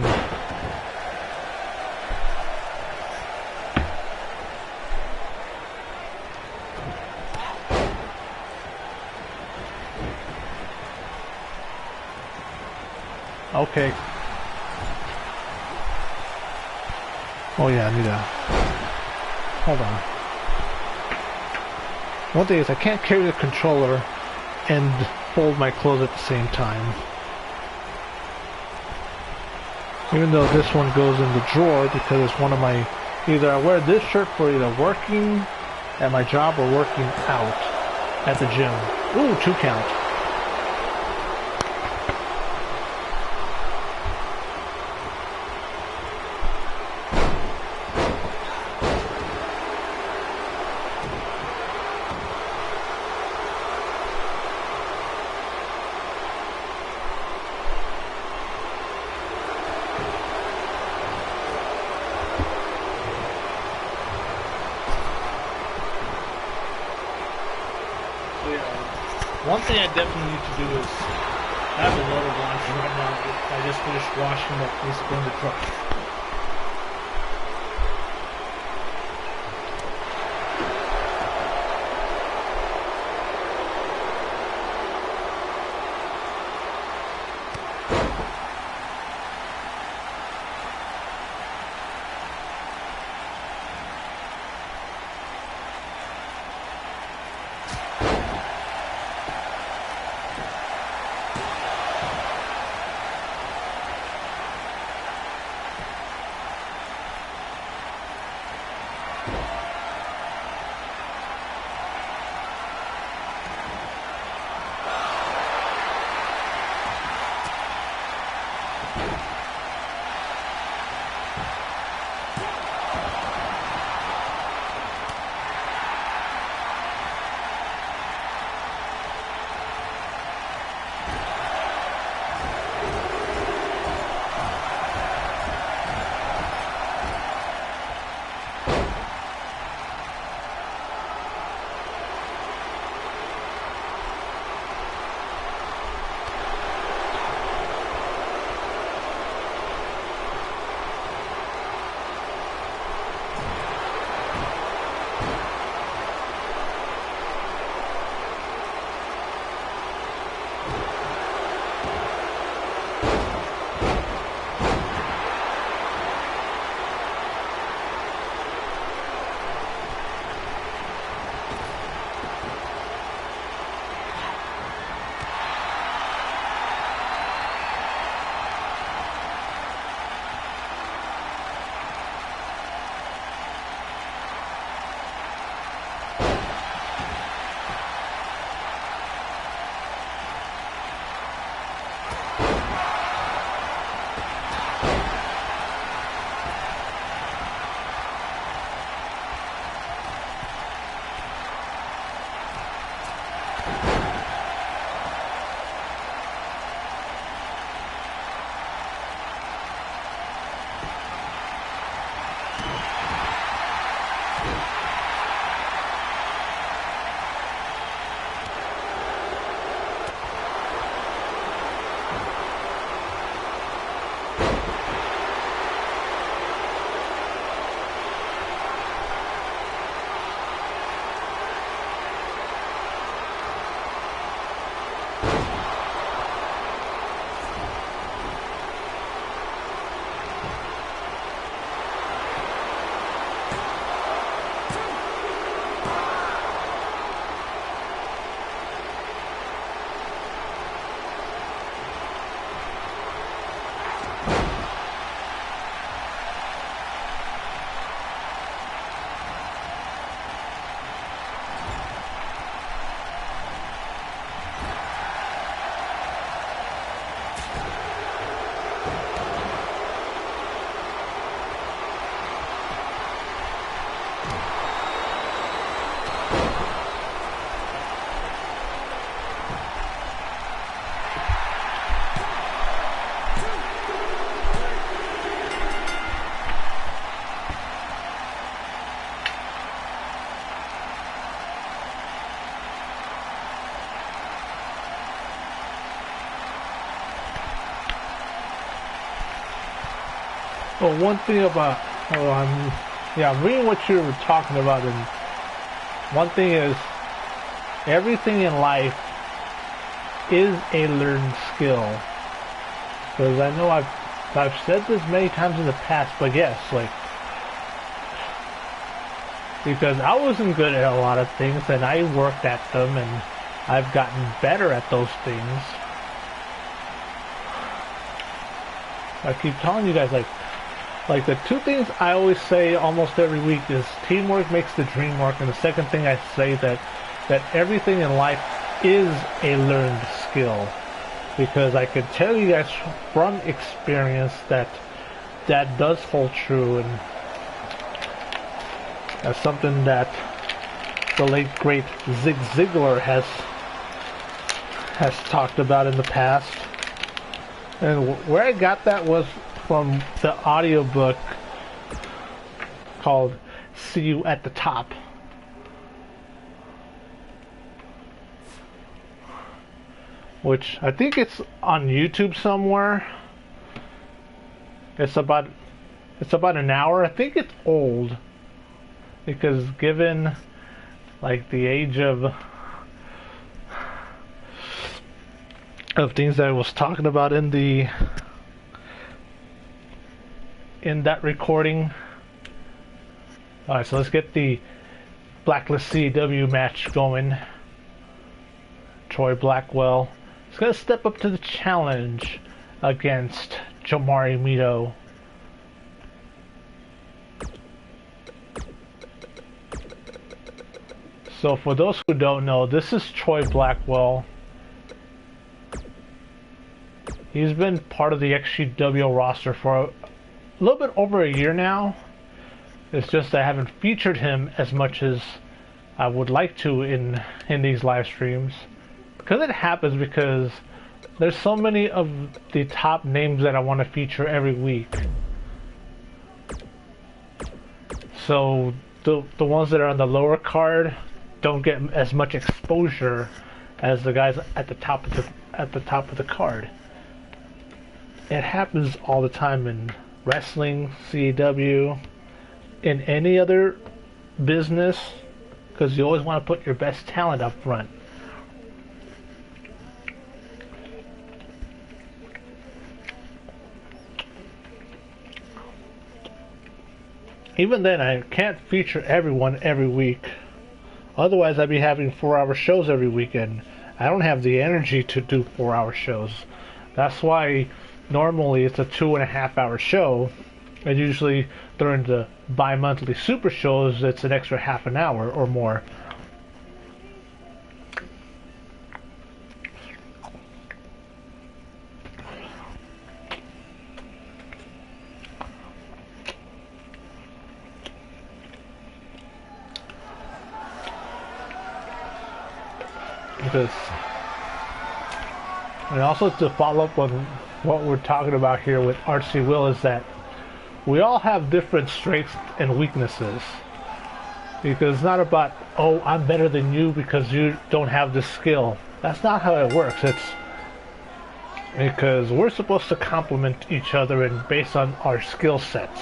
Okay. Oh yeah, I need to... Hold on. One thing is I can't carry the controller and fold my clothes at the same time. Even though this one goes in the drawer because it's one of my... Either I wear this shirt for either working at my job or working out at the gym. Ooh, 2 count. One thing I definitely need to do is I have a load of laundry right now. I just finished washing that needs to go in the truck. Well, one thing about, I'm reading what you were talking about, and one thing is, everything in life is a learned skill. Because I know I've said this many times in the past, but yes, like, because I wasn't good at a lot of things, and I worked at them, and I've gotten better at those things. I keep telling you guys, like the two things I always say almost every week is teamwork makes the dream work, and the second thing I say that everything in life is a learned skill, because I can tell you guys from experience that does hold true, and that's something that the late great Zig Ziglar has talked about in the past. And where I got that was from the audiobook called See You at the Top. Which I think it's on YouTube somewhere. It's about an hour. I think it's old, because given like the age of things that I was talking about in that recording. Alright, so let's get the Blacklist CAW match going. Troy Blackwell is going to step up to the challenge against Jamari Mito. So for those who don't know, this is Troy Blackwell. He's been part of the XGWL roster for a little bit over a year now. It's just I haven't featured him as much as I would like to in these live streams. Because it happens because there's so many of the top names that I want to feature every week. So the ones that are on the lower card don't get as much exposure as the guys at the top of the card. It happens all the time in wrestling, CAW, in any other business, because you always want to put your best talent up front. Even then, I can't feature everyone every week. Otherwise, I'd be having 4-hour shows every weekend. I don't have the energy to do 4-hour shows. That's why normally it's a 2.5-hour show, and usually during the bi-monthly super shows it's an extra half an hour or more. Because, and also to follow up on what we're talking about here with RC Will, is that we all have different strengths and weaknesses. Because it's not about, oh, I'm better than you because you don't have the skill. That's not how it works. It's because we're supposed to complement each other and based on our skill sets.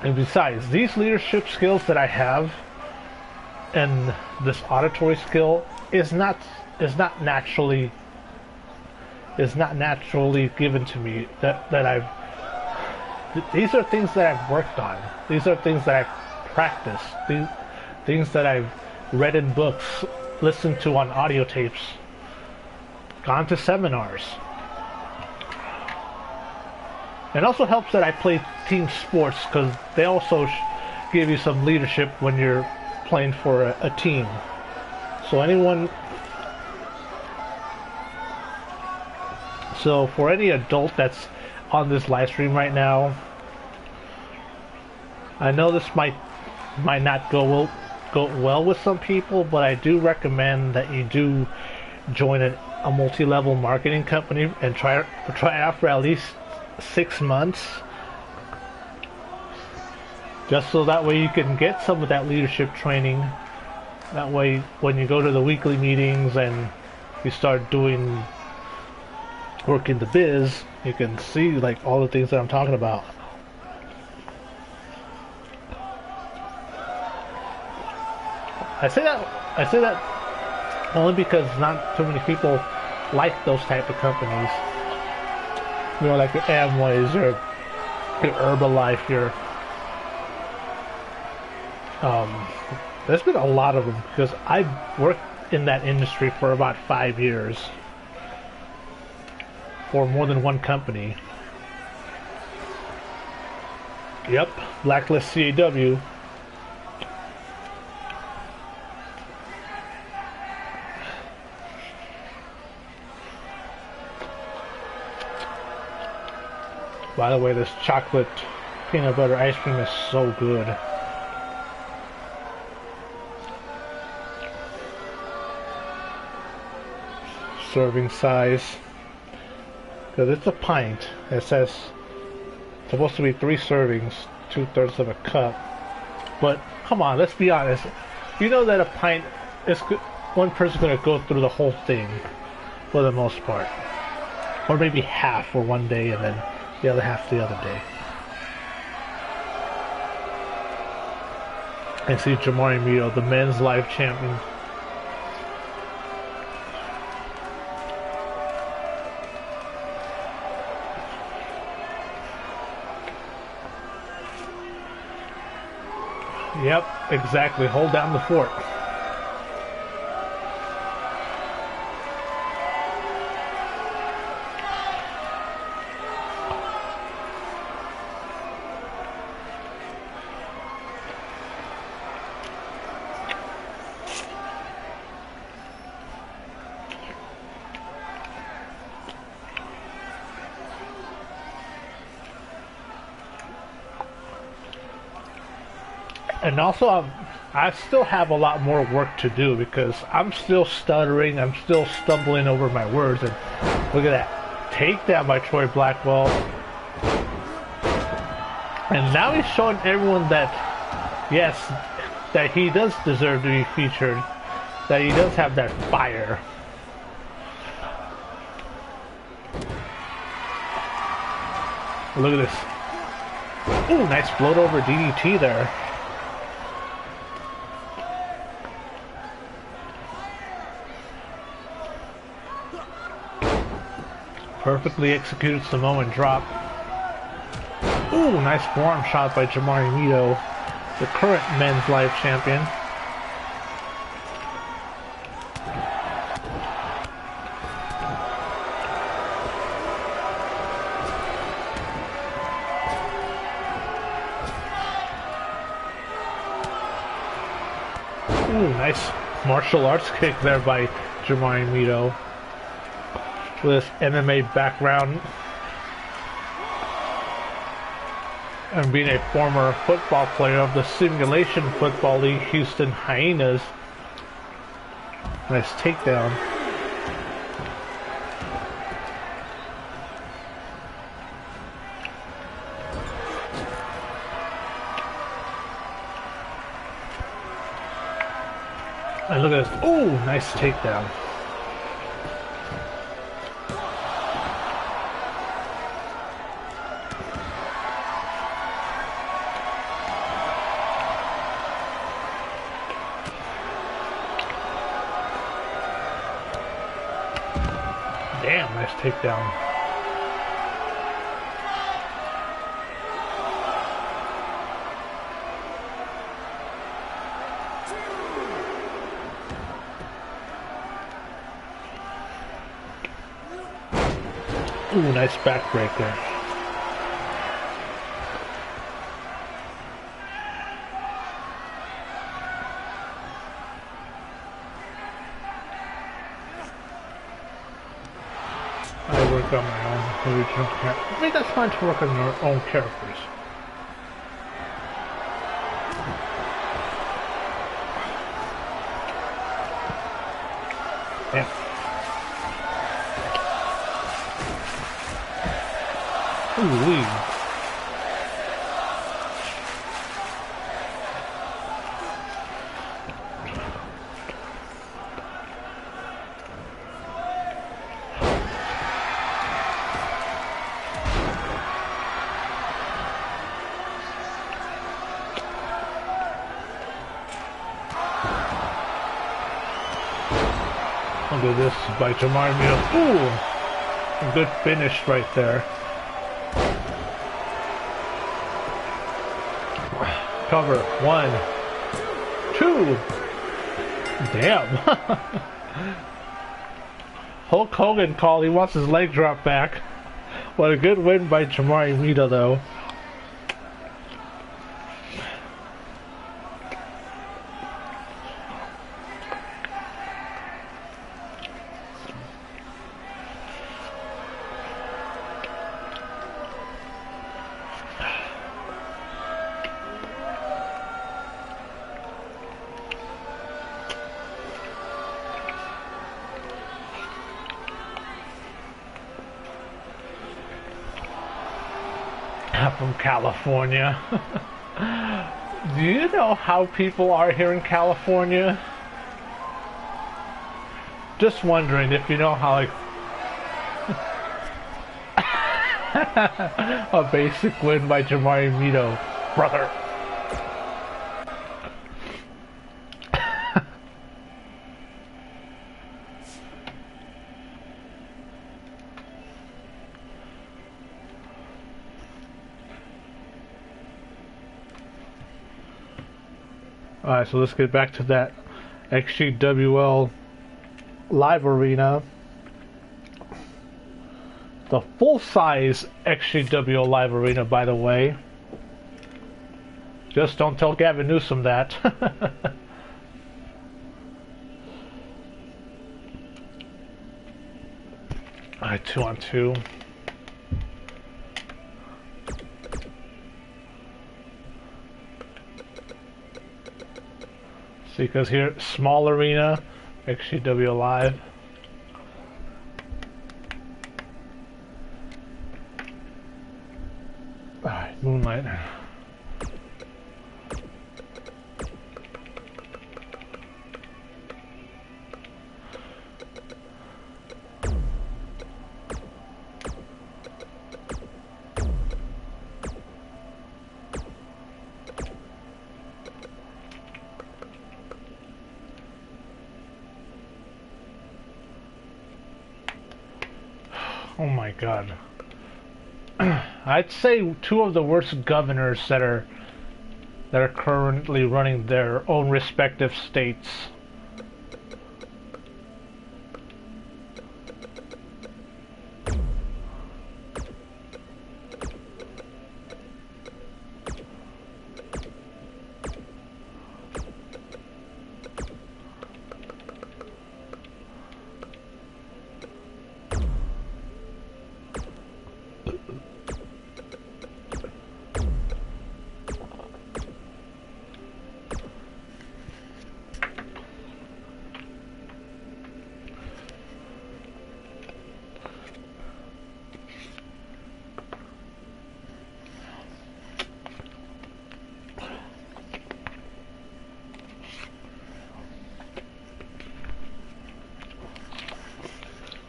And besides, these leadership skills that I have and this auditory skill is not naturally given to me. These are things that I've worked on. These are things that I've practiced. These things that I've read in books, listened to on audio tapes, gone to seminars. It also helps that I play team sports, because they also give you some leadership when you're playing for a team. So for any adult that's on this live stream right now, I know this might not go well with some people, but I do recommend that you do join a multi-level marketing company and try it out for at least 6 months, just so that way you can get some of that leadership training. That way when you go to the weekly meetings and you start working the biz, you can see like all the things that I'm talking about. I say that only because not too many people like those type of companies. You know, like the Amways or Herbalife, your there's been a lot of them because I've worked in that industry for about 5 years for more than one company. Yep, Blacklist CAW. By the way, this chocolate peanut butter ice cream is so good. Serving size, because it's a pint. It says it's supposed to be 3 servings, 2/3 of a cup. But come on, let's be honest. You know that a pint is one person's going to go through the whole thing for the most part, or maybe half for one day and then the other half the other day. And see Jamari Mito, the men's live champion. Yep, exactly. Hold down the fort. And also, I still have a lot more work to do because I'm still stuttering, I'm still stumbling over my words, and look at that takedown by Troy Blackwell. And now he's showing everyone that, yes, that he does deserve to be featured, that he does have that fire. Look at this. Ooh, nice float over DDT there. Perfectly executed Samoan drop. Ooh, nice forearm shot by Jamari Mito, the current men's live champion. Ooh, nice martial arts kick there by Jamari Mito. With his MMA background and being a former football player of the Simulation Football League Houston Hyenas. Nice takedown. And look at this. Ooh, nice takedown. Damn, nice takedown. Ooh, nice back break there. I work on my own original character. I think that's fun to work on your own characters. Yeah. Ooh-wee. Look at this by Jamari Mito. Ooh! A good finish right there. cover. 1, 2. Damn. Hulk Hogan called. He wants his leg drop back. What a good win by Jamari Mita, though. From California. Do you know how people are here in California? Just wondering if you know how, like, a basic win by Jamari Mito, brother. Alright, so let's get back to that XGWL live arena. The full-size XGWL live arena, by the way. Just don't tell Gavin Newsom that. Alright, 2-on-2. See, because here, small arena, XGW Live. Alright, Moonlight. Oh my god. I'd say two of the worst governors that are currently running their own respective states.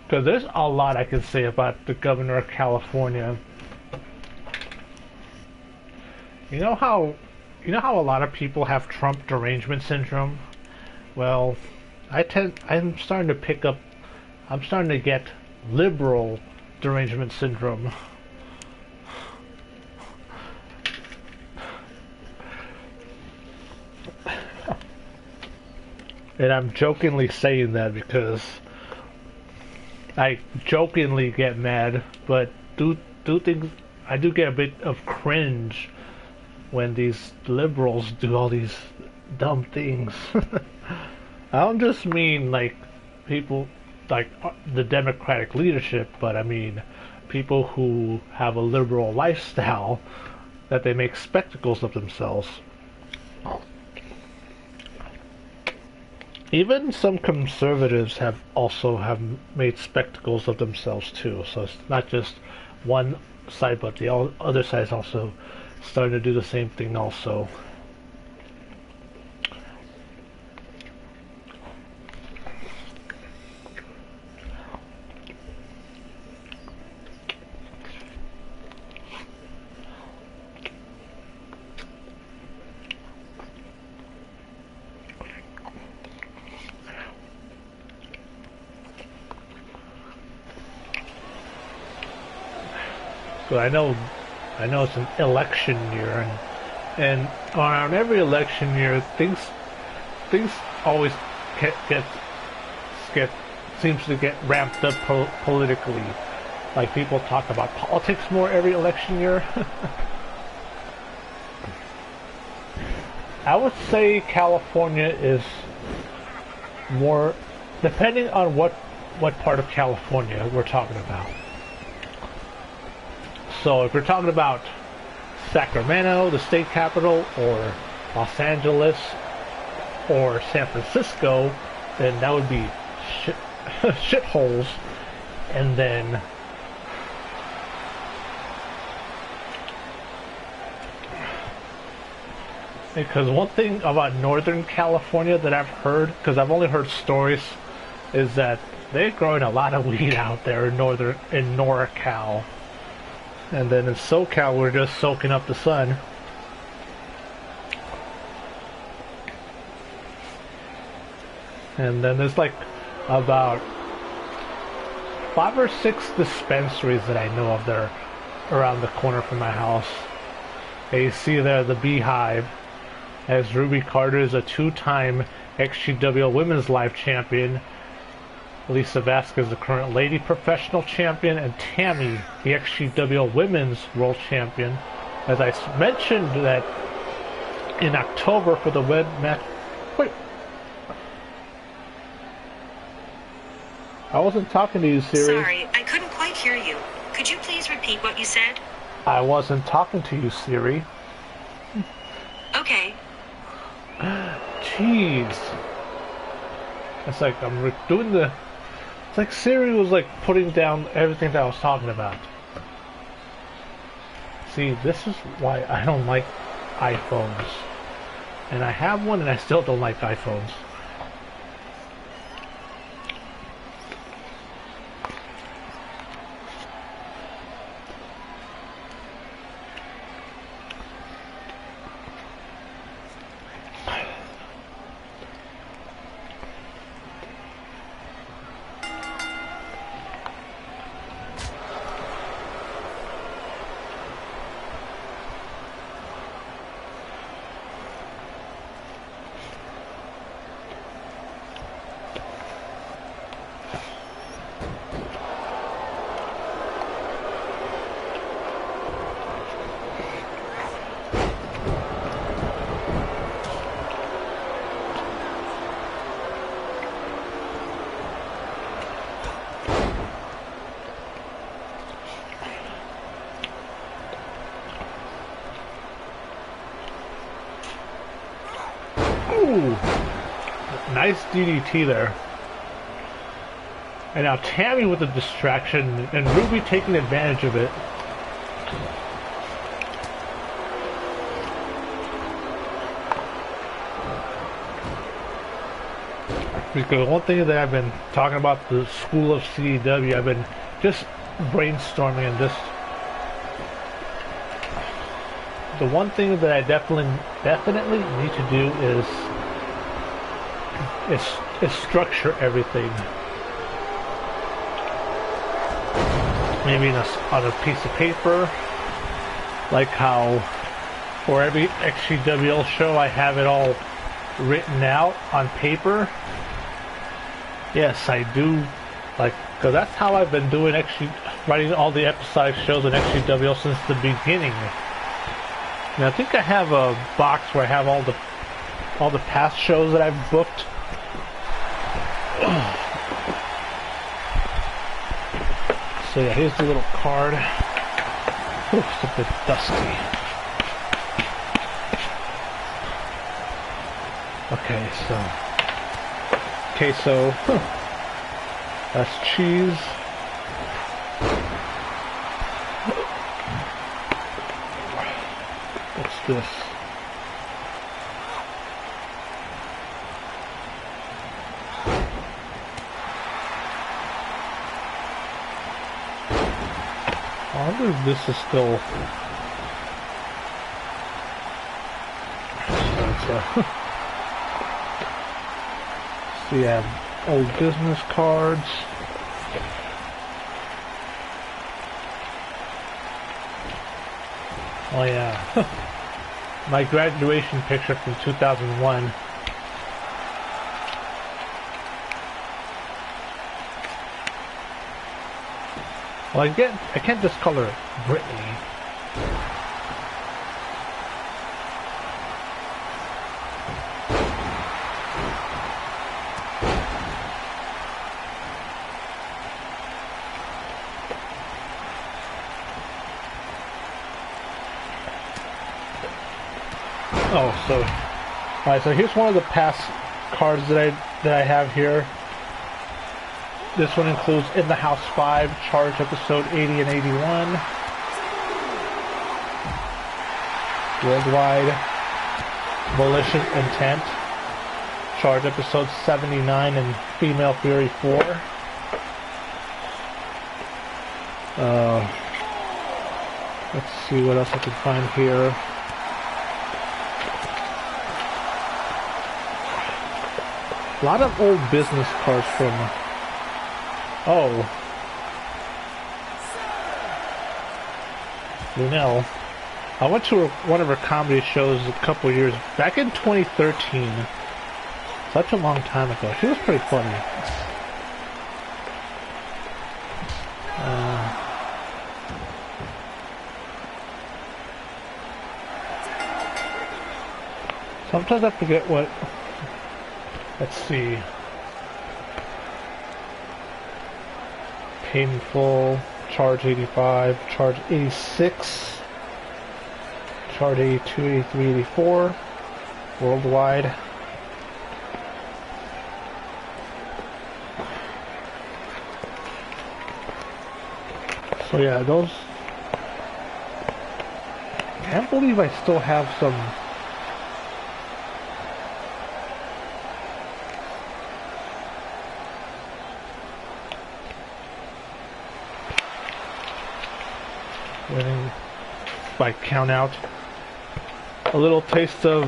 Because there's a lot I can say about the governor of California. You know how a lot of people have Trump derangement syndrome? Well, I'm starting to get liberal derangement syndrome. And I'm jokingly saying that because I jokingly get mad, but do things. I do get a bit of cringe when these liberals do all these dumb things. I don't just mean like people like the Democratic leadership, but I mean people who have a liberal lifestyle that they make spectacles of themselves. Even some conservatives have made spectacles of themselves too. So it's not just one side, but the other side is also starting to do the same thing also. So I know it's an election year, and And around every election year, things always get seems to get ramped up politically. Like people talk about politics more every election year. I would say California is more, depending on what part of California we're talking about. So if we're talking about Sacramento, the state capital, or Los Angeles, or San Francisco, then that would be shitholes. And then because one thing about Northern California that I've heard, because I've only heard stories, is that they're growing a lot of weed out there in NorCal. And then in SoCal, we're just soaking up the sun. And then there's like about 5 or 6 dispensaries that I know of that are around the corner from my house. And you see there the Beehive, as Ruby Carter is a 2-time XGWL Women's Live Champion. Lisa Vasquez, the current Lady Professional Champion, and Tammy, the XGWL Women's World Champion. As I mentioned that in October for the Wed match. Wait. I wasn't talking to you, Siri. Sorry, I couldn't quite hear you. Could you please repeat what you said? I wasn't talking to you, Siri. Okay. Jeez. It's like I'm doing the... It's like Siri was like putting down everything that I was talking about. See, this is why I don't like iPhones. And I have one and I still don't like iPhones. Ooh, nice DDT there. And now Tammy with the distraction, and Ruby taking advantage of it. Because one thing that I've been talking about the school of CDW, I've been just brainstorming and just... The one thing that I definitely need to do is structure everything. Maybe on a piece of paper, like how for every XGWL show I have it all written out on paper. Yes, I do, like, because that's how I've been doing writing all the episodic shows on XGWL since the beginning. And I think I have a box where I have all the past shows that I've booked. So yeah, here's the little card. Ooh, it's a bit dusty. Okay, so that's cheese. What's this? I wonder if this is still... So you have old business cards. Oh yeah. My graduation picture from 2001. Well, I can't discolor Britney. Oh, so alright, so here's one of the past cards that I have here. This one includes In the House 5, Charge episode 80 and 81. Worldwide Malicious Intent, Charge episode 79 and Female Fury 4. Let's see what else I can find here. A lot of old business cards from... Oh. Lunel. I went to one of her comedy shows a couple years back in 2013. Such a long time ago. She was pretty funny. Sometimes I forget what... Let's see. Painful, Charge 85, Charge 86, Charge 82, 83, 84, Worldwide. So yeah, those... I can't believe I still have some... By count out a little taste of,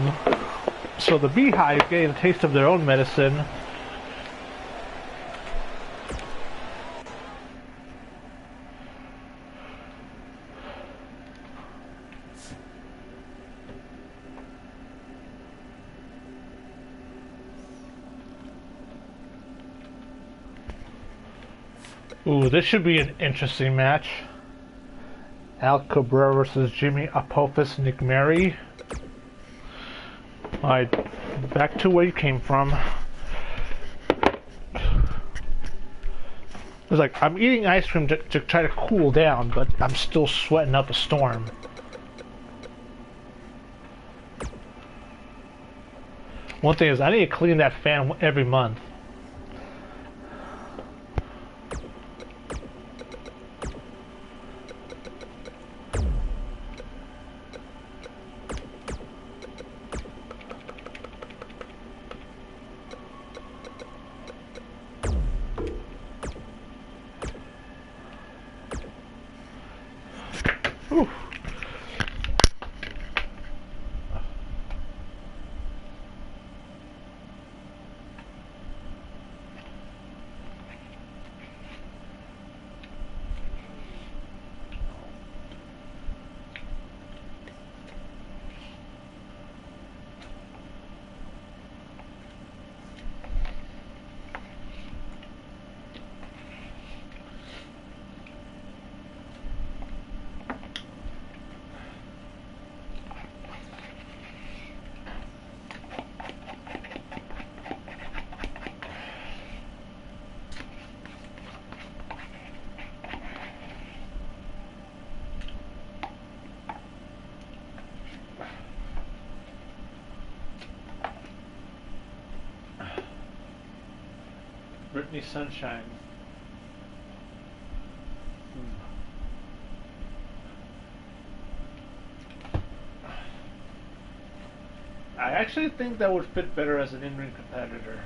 so the Beehive getting a taste of their own medicine. Ooh, this should be an interesting match. Al Cabrera versus Jimmy Apophis Nick Mary. Alright, back to where you came from. It's like, I'm eating ice cream to try to cool down, but I'm still sweating up a storm. One thing is, I need to clean that fan every month. Ooh. Brittany Sunshine. I actually think that would fit better as an in-ring competitor.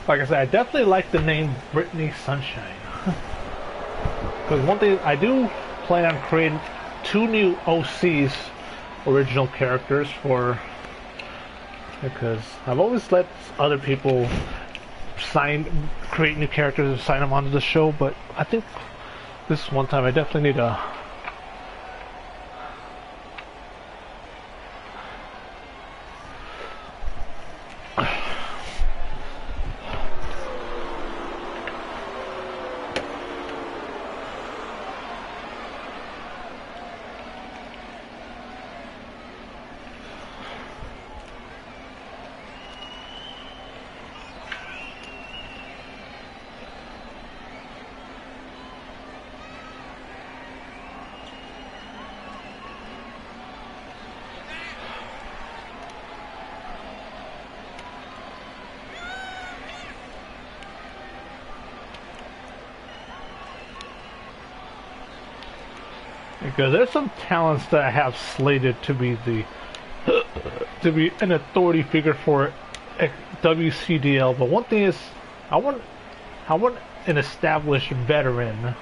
like I said, I definitely like the name Brittany Sunshine. Because one thing, I do plan on creating 2 new OCs, original characters, because I've always let other people create new characters and sign them onto the show, but I think this one time I definitely need a because there's some talents that I have slated to be an authority figure for WCDL. But one thing is, I want an established veteran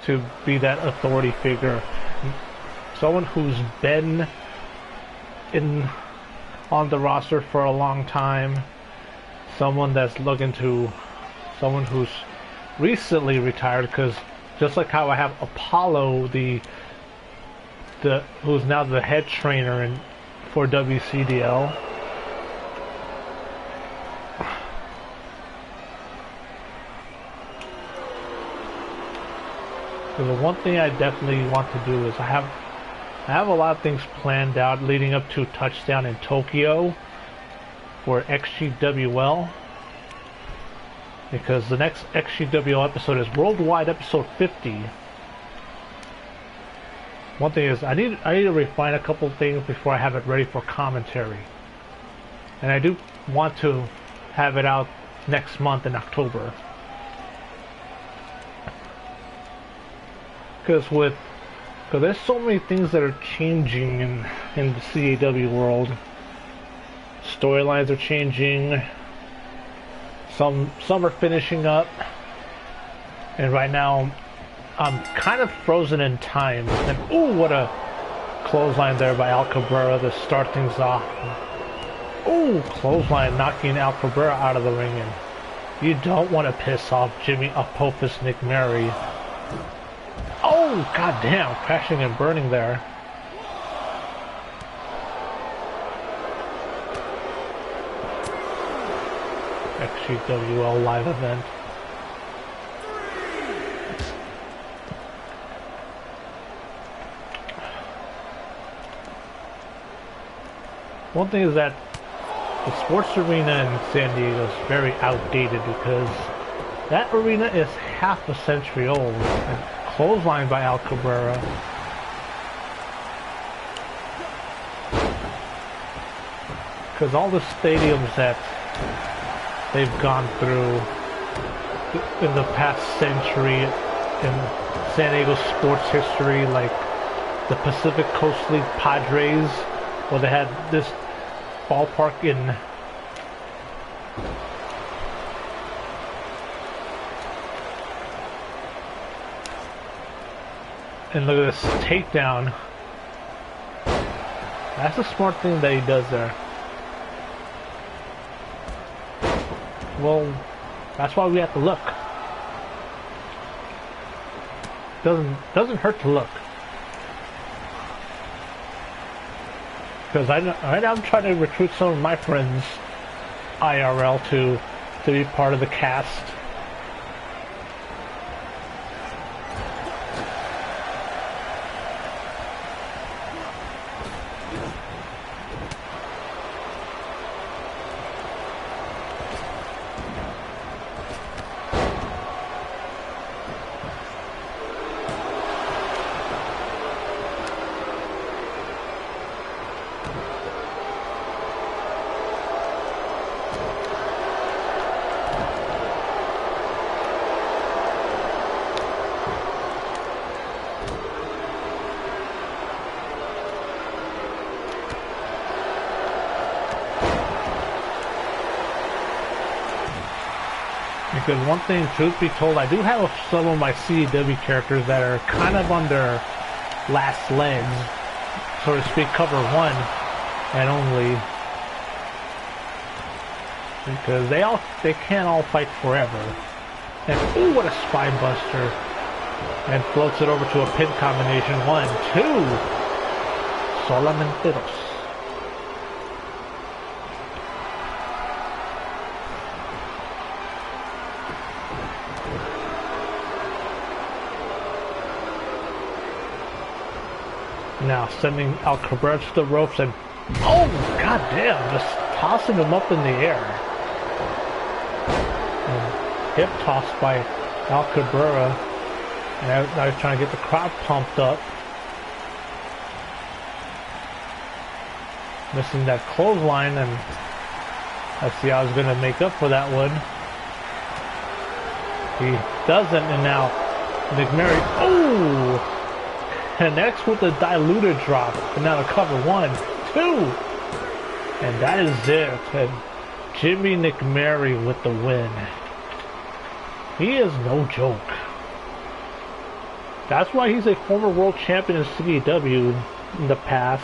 to be that authority figure. Someone who's been on the roster for a long time. Someone who's recently retired, because just like how I have Apollo, who's now the head trainer for WCDL. So the one thing I definitely want to do is I have a lot of things planned out leading up to Touchdown in Tokyo for XGWL. Because the next XGWL episode is Worldwide Episode 50. One thing is, I need to refine a couple things before I have it ready for commentary. And I do want to have it out next month in October. Because there's so many things that are changing in the CAW world. Storylines are changing. Some are finishing up, and right now I'm kind of frozen in time. And ooh, what a clothesline there by Al Cabrera to start things off. Ooh, clothesline knocking Al Cabrera out of the ring, and you don't want to piss off Jimmy Apophis Nick Mary. Oh, goddamn, crashing and burning there. XGWL live event. One thing is that the sports arena in San Diego is very outdated, because that arena is half a century old. And clothesline by Al Cabrera. Because all the stadiums that they've gone through in the past century in San Diego sports history, like the Pacific Coast League Padres, where they had this ballpark in and look at this takedown. That's a smart thing that he does there. Well, that's why we have to look. Doesn't hurt to look. Because right now I'm trying to recruit some of my friends IRL to be part of the cast. Because one thing, truth be told, I do have some of my CAW characters that are kind of on their last legs, so to speak, cover one and only. Because they can't all fight forever. And ooh, what a spine buster! And floats it over to a pin combination. 1, 2, solamente dos. Now sending Al Cabrera to the ropes and oh goddamn, just tossing him up in the air. And hip toss by Al Cabrera. And now he's trying to get the crowd pumped up. Missing that clothesline, and let's see how he's going to make up for that one. He doesn't, and now McMurray, oh! Connects with the diluted drop, and now the cover. 1, 2, and that is it. And Jimmy McMurray with the win. He is no joke. That's why he's a former world champion in CAW in the past.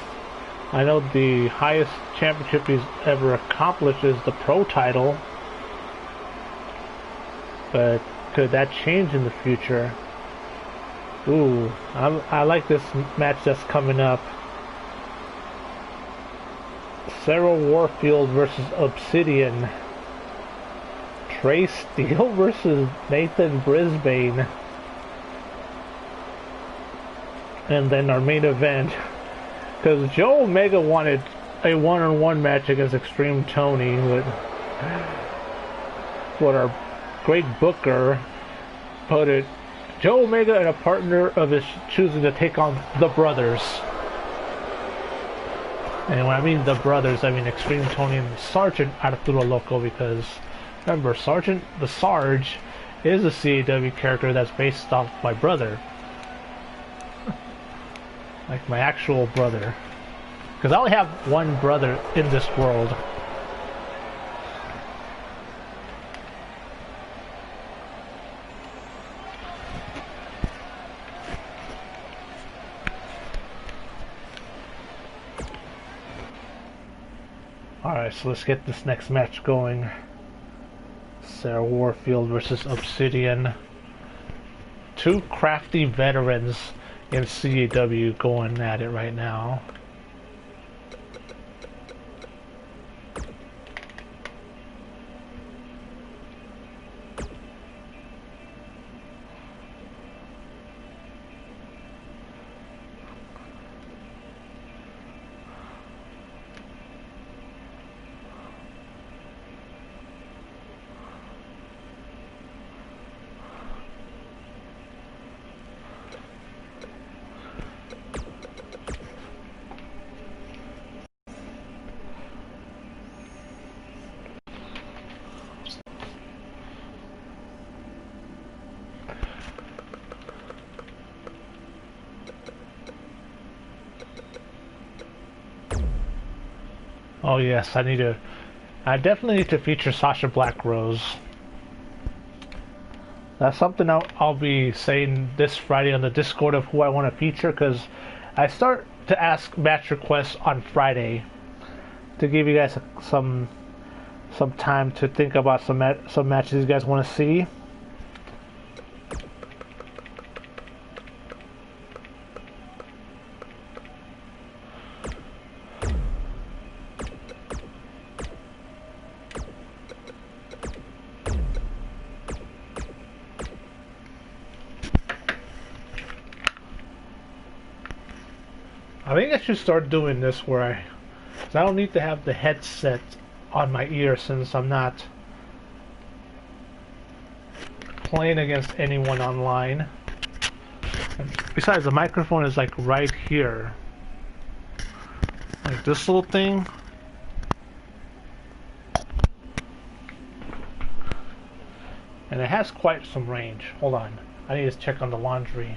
I know the highest championship he's ever accomplished is the pro title, but could that change in the future? Ooh, I like this match that's coming up. Sarah Warfield versus Obsidian. Trey Steele versus Nathan Brisbane. And then our main event, because Joe Omega wanted a one-on-one match against XtremeTony, but our great booker put it, Joe Omega and a partner of his choosing to take on the brothers. And when I mean the brothers, I mean XtremeTony and Sergeant Arturo Loco, because remember, the Sarge is a CAW character that's based off my brother. Like my actual brother. Because I only have one brother in this world. Alright, so let's get this next match going. Sarah Warfield versus Obsidian. Two crafty veterans in CAW going at it right now. Oh yes, I definitely need to feature Sasha Black Rose. That's something I'll be saying this Friday on the Discord of who I want to feature, because I start to ask match requests on Friday to give you guys some time to think about some matches you guys want to see. I think I should start doing this where cause I don't need to have the headset on my ear since I'm not playing against anyone online. And besides, the microphone is like right here. Like this little thing. And it has quite some range. Hold on. I need to check on the laundry.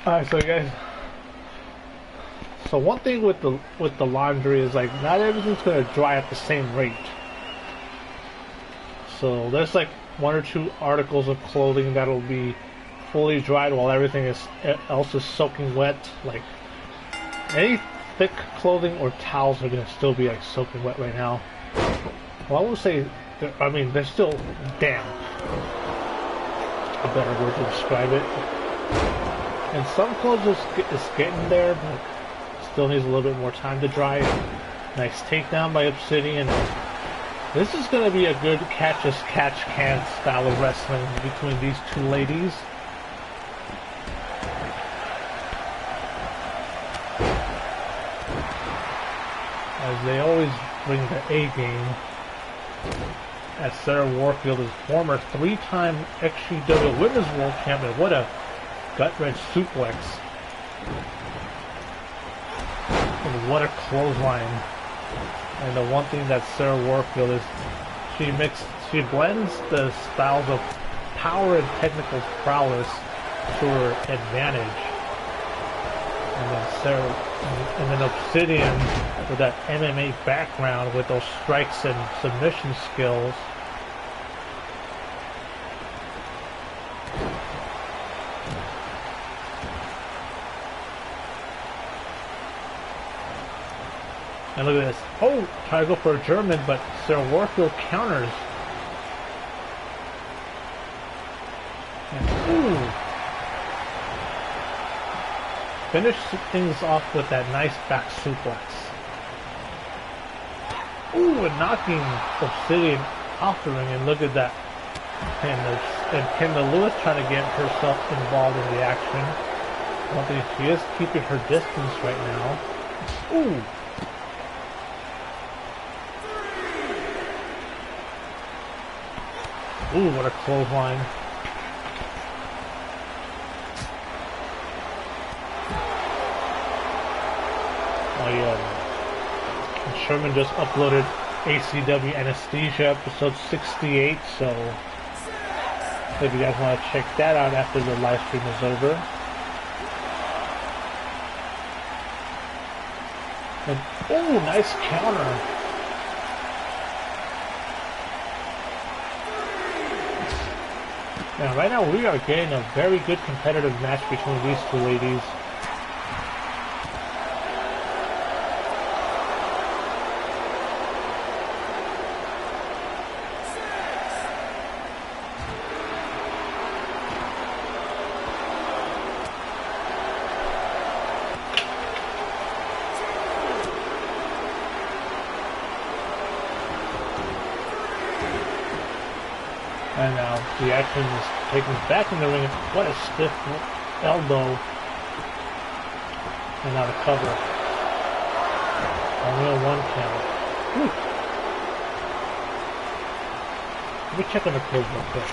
Alright, so guys, so one thing with the laundry is like not everything's gonna dry at the same rate. So there's like 1 or 2 articles of clothing that'll be fully dried while everything else is soaking wet. Like any thick clothing or towels are gonna still be like soaking wet right now. Well, I won't say. I mean, they're still damp. A better word to describe it. And some clothes is getting there, but still needs a little bit more time to dry. Nice takedown by Obsidian. This is going to be a good catch-as-catch-can style of wrestling between these two ladies. As they always bring the A game. As Sarah Warfield is former 3-time XGWL Women's World Champion. What a gut-wrench suplex. And what a clothesline. And the one thing that Sarah Warfield is, she blends the styles of power and technical prowess to her advantage. And then Obsidian with that MMA background with those strikes and submission skills. And look at this. Oh, try to go for a German, but Sarah Warfield counters. And, ooh. Finish things off with that nice back suplex. Ooh, and knocking Obsidian off the ring, and look at that. And Kendall Lewis trying to get herself involved in the action. One thing, she is keeping her distance right now. Ooh. Ooh, what a clothesline. And Sherman just uploaded ACW Anesthesia episode 68, so if you guys want to check that out after the live stream is over. And ooh, nice counter. Now, right now we are getting a very good competitive match between these two ladies. And now the action is taken back in the ring. What a stiff elbow. And now the cover. Only a 1 count. Whew. Let me check on the clothes real quick.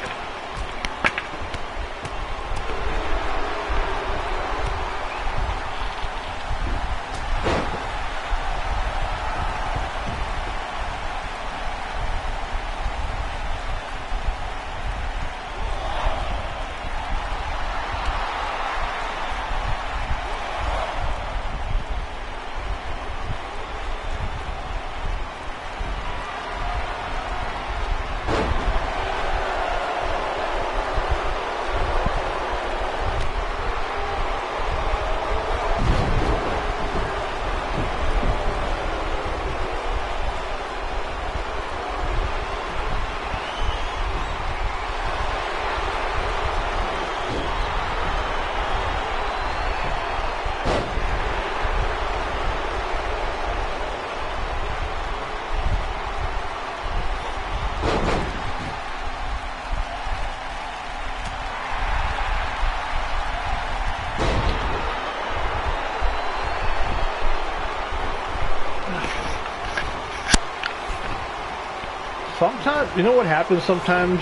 Sometimes, you know what happens sometimes?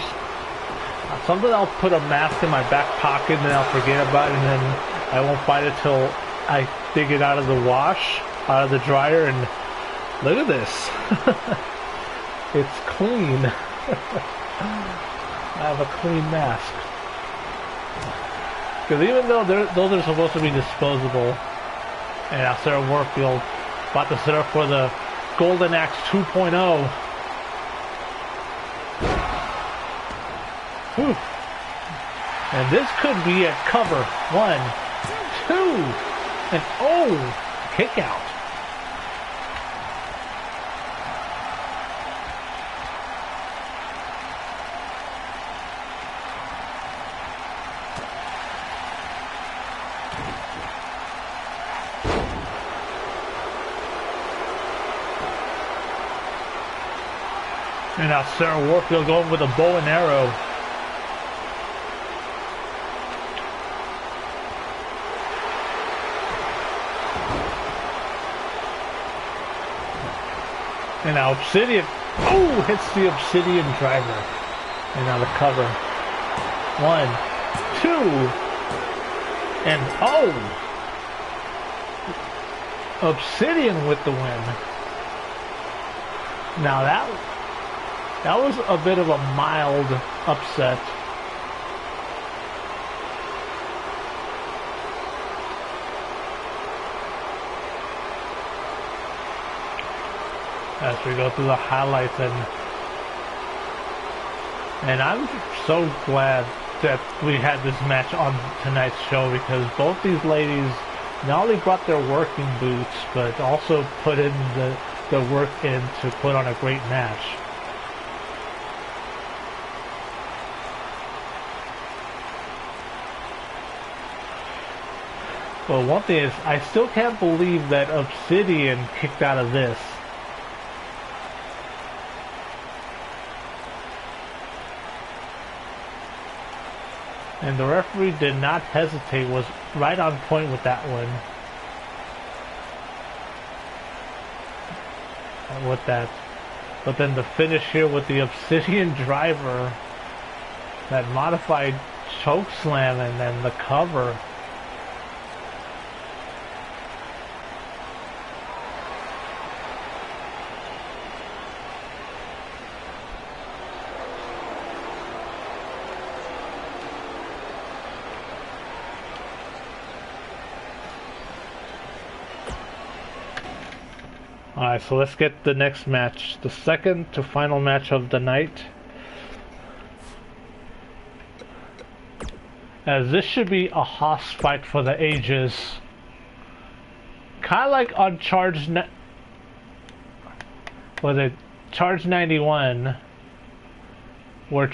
Sometimes I'll put a mask in my back pocket and then I'll forget about it and then I won't find it till I dig it out of the wash, out of the dryer, and look at this. It's clean. I have a clean mask. Because even though those are supposed to be disposable, and now Sarah Warfield about to set up for the Golden Axe 2.0. Whew. And this could be a cover. 1, 2, and oh, kick out. And now Sarah Warfield going with a bow and arrow. And now Obsidian, oh, hits the Obsidian driver. And now the cover. 1, 2, and oh! Obsidian with the win. Now that was a bit of a mild upset. As we go through the highlights, and I'm so glad that we had this match on tonight's show, because both these ladies not only brought their working boots but also put in the work in to put on a great match. Well, one thing is, I still can't believe that Obsidian kicked out of this. And the referee did not hesitate, was right on point with that one. With that. But then the finish here with the Obsidian driver, that modified choke slam, and then the cover. Alright, so let's get the next match. The second to final match of the night. As this should be a hoss fight for the ages. Kind of like on Charge 91, where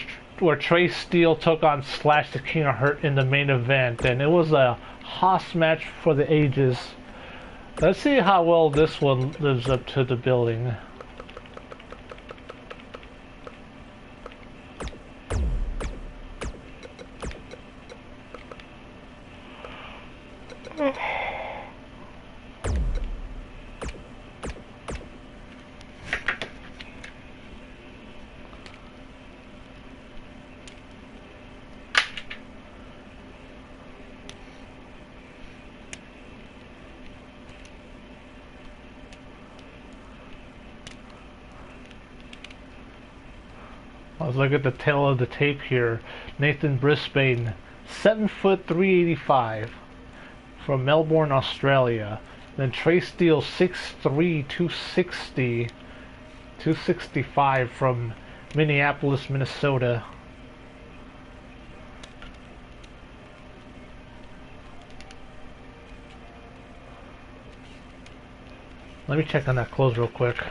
Trey Steele took on Slash the King of Hurt in the main event, and it was a hoss match for the ages. Let's see how well this one lives up to the billing. Let's look at the tail of the tape here. Nathan Brisbane, 7 foot 385 from Melbourne, Australia. Then Trey Steele, 6'3", 265 from Minneapolis, Minnesota. Let me check on that close real quick.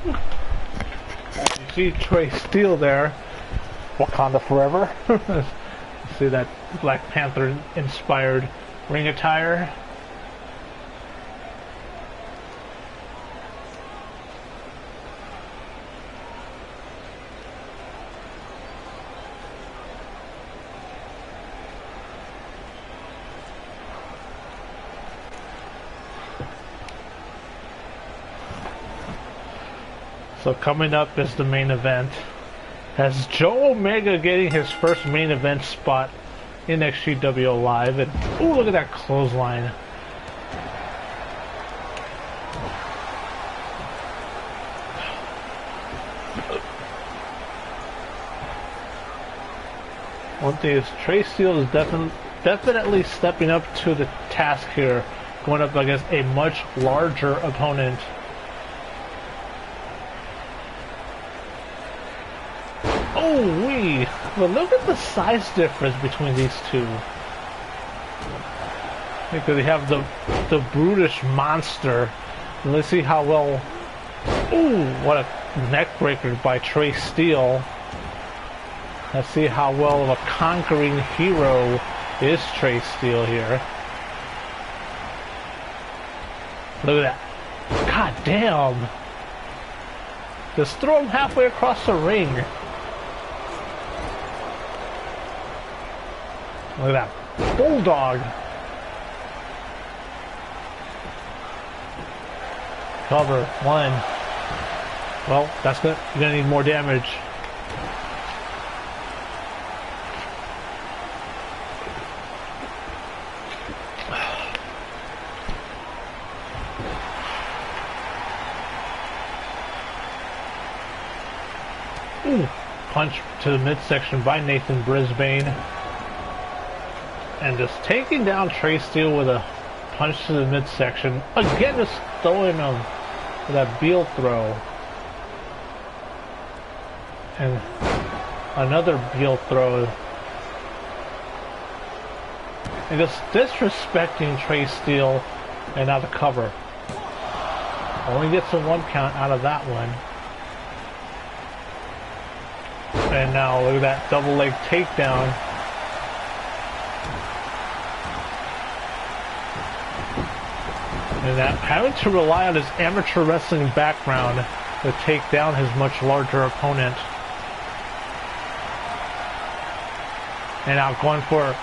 You see Trey Steele there. Wakanda forever. See that Black Panther inspired ring attire. So coming up is the main event. Has Joe Omega getting his first main event spot in XGWL Live. And ooh, look at that clothesline. One thing is Trey Steele is definitely stepping up to the task here, going up against a much larger opponent. Oh wee! But look at the size difference between these two. Because they have the brutish monster. And let's see how well. Ooh, what a neck breaker by Trey Steele. Let's see how well of a conquering hero is Trey Steele here. Look at that. God damn. Just throw him halfway across the ring. Look at that. Bulldog. Cover. One. Well, you're gonna need more damage. Ooh, punch to the midsection by Nathan Brisbane. And just taking down Trey Steele with a punch to the midsection. Again, just throwing him with that Beal throw. And another Beal throw. And just disrespecting Trey Steele and now the cover. Only gets a 1 count out of that one. And now look at that double leg takedown. And that having to rely on his amateur wrestling background to take down his much larger opponent. And now going for,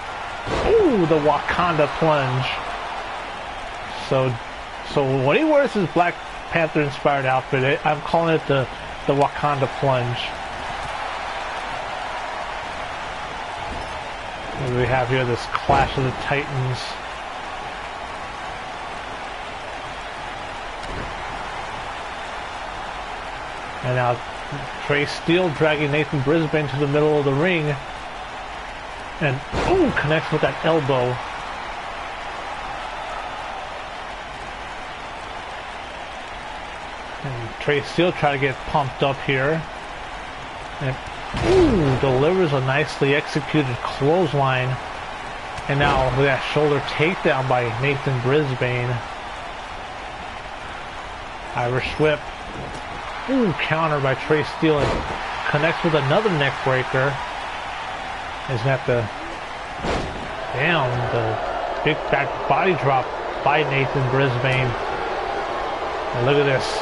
ooh, the Wakanda plunge. So when he wears his Black Panther inspired outfit, I'm calling it the Wakanda plunge. And we have here this Clash of the Titans. And now Trey Steele dragging Nathan Brisbane to the middle of the ring. And ooh, connects with that elbow. And Trey Steele trying to get pumped up here. And ooh, delivers a nicely executed clothesline. And now with that shoulder takedown by Nathan Brisbane. Irish whip. Ooh, counter by Trey Steele and connects with another neck breaker. He's gonna have to down the big back body drop by Nathan Brisbane. And look at this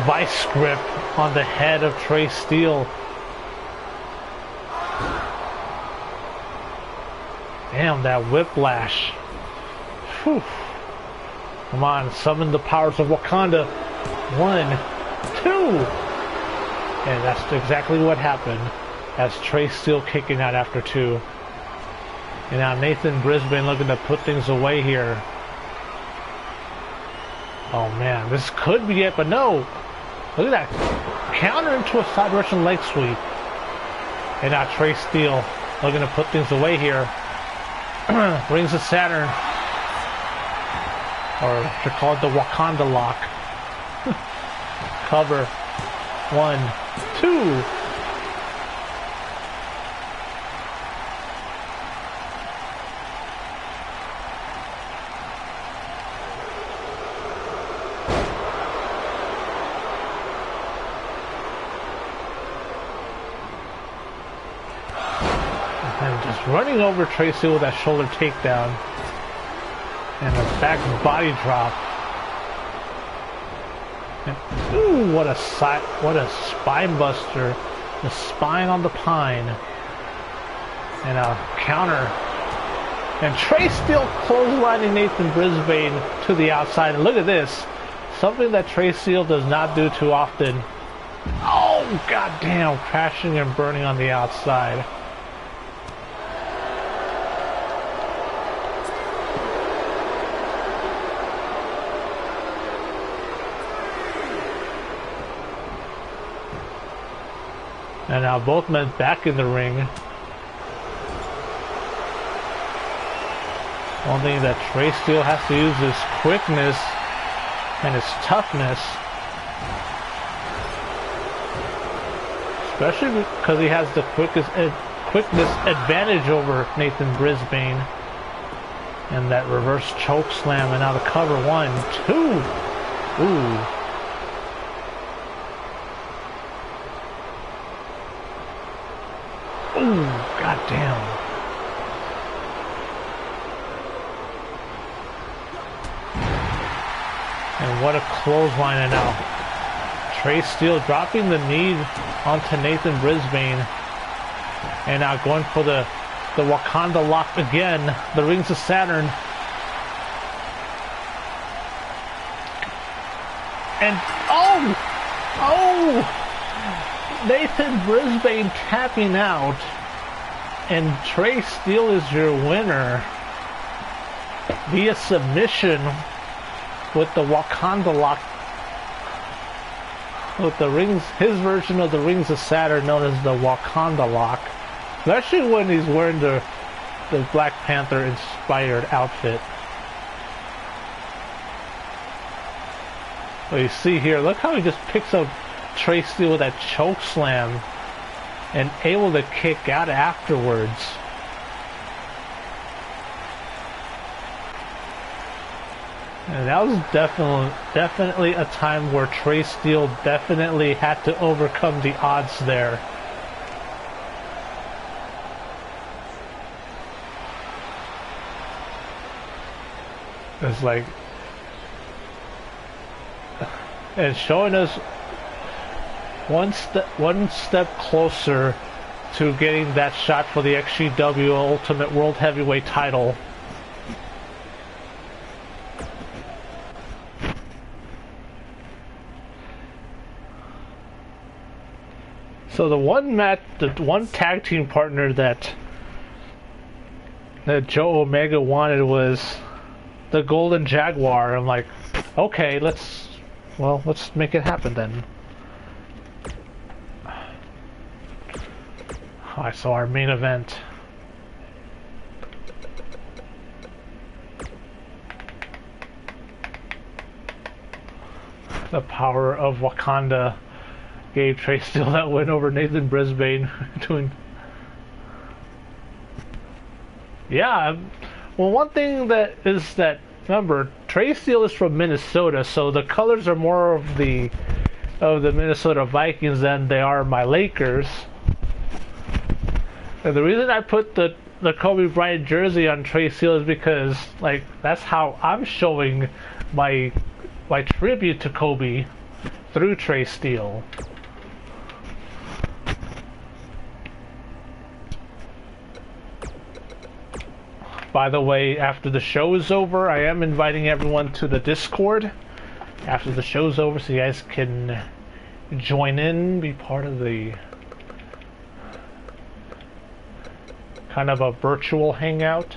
vice grip on the head of Trey Steele. Damn, that whiplash. Whew. Come on, summon the powers of Wakanda. 1, 2. And that's exactly what happened. As Trey Steele kicking out after 2. And now Nathan Brisbane looking to put things away here. Oh man, this could be it, but no. Look at that. Counter into a side Russian leg sweep. And now Trey Steele looking to put things away here. Rings of Saturn. Or to call it the Wakanda lock. Cover. 1, 2. Just running over Tracy with that shoulder takedown. And a back body drop. And, ooh, what a spine buster. The spine on the pine. And a counter. And Trey Steele clotheslining Nathan Brisbane to the outside. And look at this. Something that Trey Steele does not do too often. Oh, goddamn. Crashing and burning on the outside. And now both men back in the ring. One thing that Trey Steele has to use is quickness and his toughness. Especially because he has the quickness advantage over Nathan Brisbane. And that reverse choke slam, and now the cover 1, 2. Ooh. Ooh, goddamn. And what a clothesline, and now Trey Steele dropping the knee onto Nathan Brisbane. And now going for the Wakanda lock again. The Rings of Saturn. And oh! Nathan Brisbane tapping out, and Trey Steele is your winner via submission with the Wakanda lock, with the rings, his version of the Rings of Saturn known as the Wakanda lock, especially when he's wearing the Black Panther inspired outfit. Well, you see here, look how he just picks up Trey Steele with that choke slam and able to kick out afterwards. And that was definitely a time where Trey Steele definitely had to overcome the odds there. It's like, and showing us one step closer to getting that shot for the XGWL Ultimate World Heavyweight title. So the one tag team partner that Joe Omega wanted was the Golden Jaguar. I'm like, okay, let's make it happen then. Alright, so our main event. The power of Wakanda gave Trey Steele that win over Nathan Brisbane. Yeah, well, one thing that is that, remember, Trey Steele is from Minnesota, so the colors are more of the Minnesota Vikings than they are my Lakers. And the reason I put the Kobe Bryant jersey on Trey Steele is because, like, that's how I'm showing my tribute to Kobe through Trey Steele. By the way, after the show is over, I am inviting everyone to the Discord after the show's over, so you guys can join in, be part of the kind of a virtual hangout.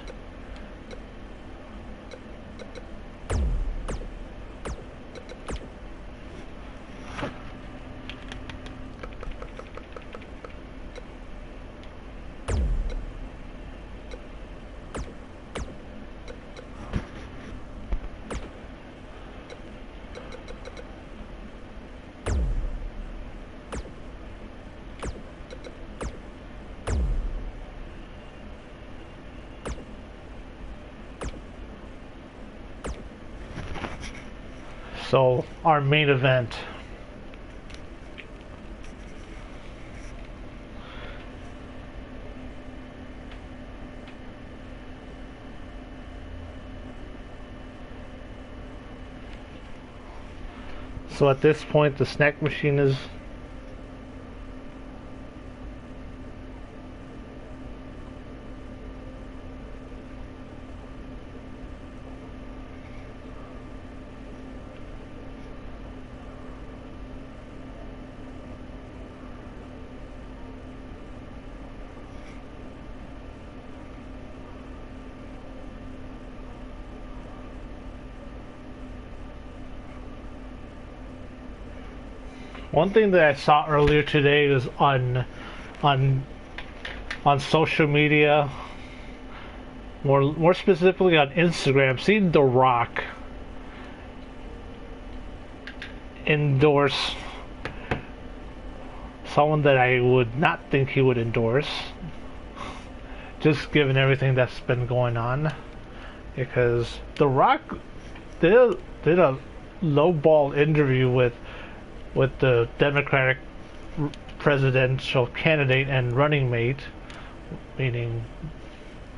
So, our main event. So at this point, the snack machine is... One thing that I saw earlier today was on social media, more specifically on Instagram, seeing The Rock endorse someone that I would not think he would endorse, just given everything that's been going on. Because The Rock did a lowball interview with the Democratic presidential candidate and running mate, meaning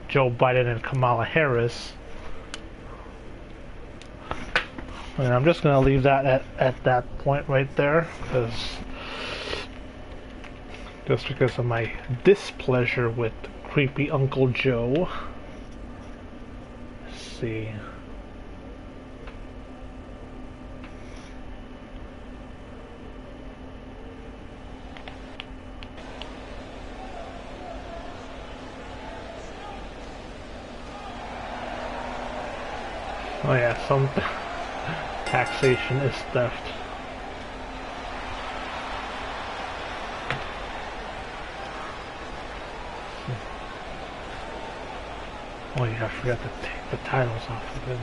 Joe Biden and Kamala Harris. And I'm just going to leave that at that point right there, just because of my displeasure with creepy Uncle Joe. Let's see. Oh yeah, some taxation is theft. Oh yeah, I forgot to take the titles off of it.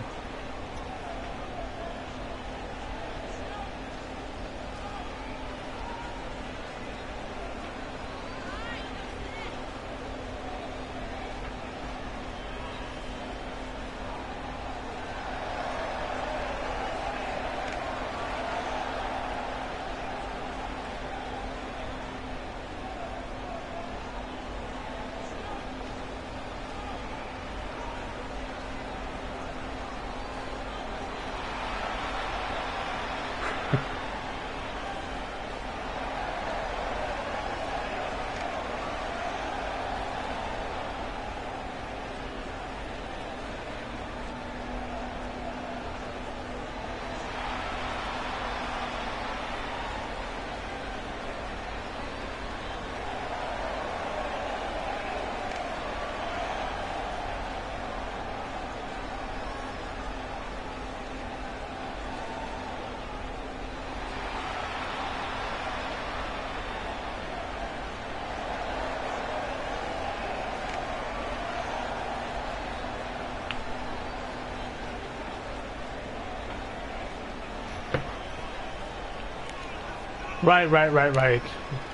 Right.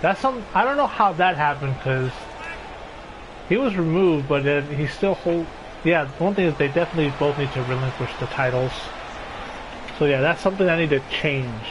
That's some. I don't know how that happened, because he was removed, but then he still hold. Yeah, one thing is they definitely both need to relinquish the titles. So yeah, that's something I need to change.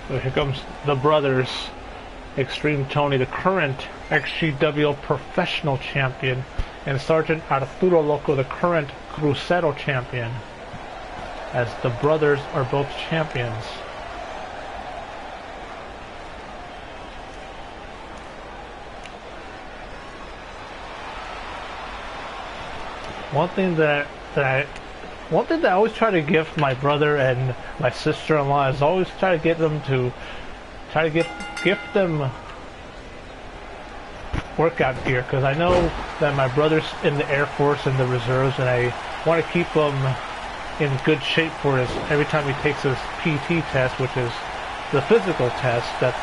So here comes the brothers, XtremeTony, the current XGWL professional champion, and Sergeant Arturo Loco, the current Crucero champion, as the brothers are both champions. One thing that I always try to gift my brother and my sister-in-law is always try to get them to gift them workout gear because I know that my brother's in the Air Force and the reserves, and I want to keep him in good shape for his every time he takes his PT test, which is the physical test that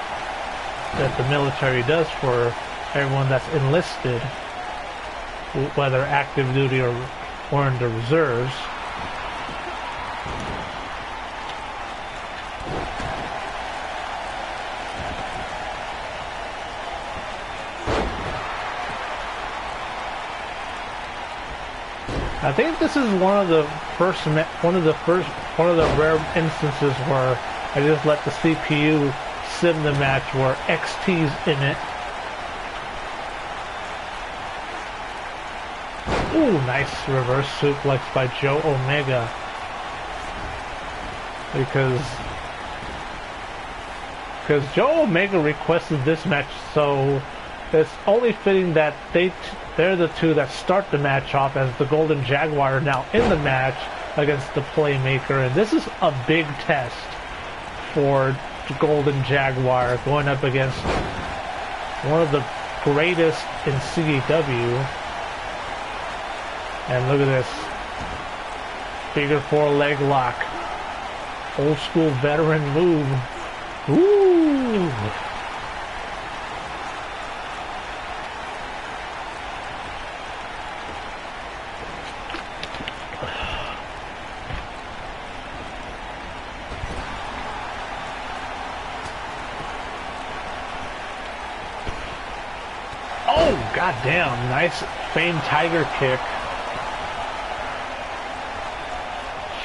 the military does for everyone that's enlisted, whether active duty or in the reserves. I think this is one of the rare instances where I just let the CPU sim the match where XT's in it. Ooh, nice reverse suplex by Joe Omega. Because Joe Omega requested this match, so it's only fitting that they're the two that start the match off, as the Golden Jaguar now in the match against the Playmaker, and this is a big test for the Golden Jaguar going up against one of the greatest in CAW. And look at this figure 4 leg lock, old school veteran move. Ooh. Oh, goddamn, nice famed tiger kick.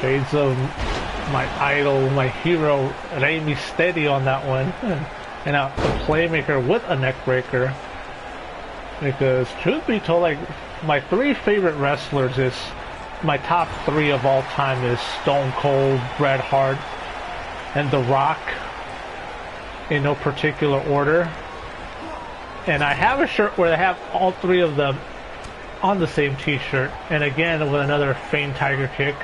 Shades of my idol, my hero, Rey Mysterio on that one. And now the Playmaker with a neck breaker. Because truth be told, like, my 3 favorite wrestlers is, my top 3 of all time is Stone Cold, Bret Hart, and The Rock, in no particular order. And I have a shirt where I have all 3 of them on the same t-shirt, and again with another famed tiger kick.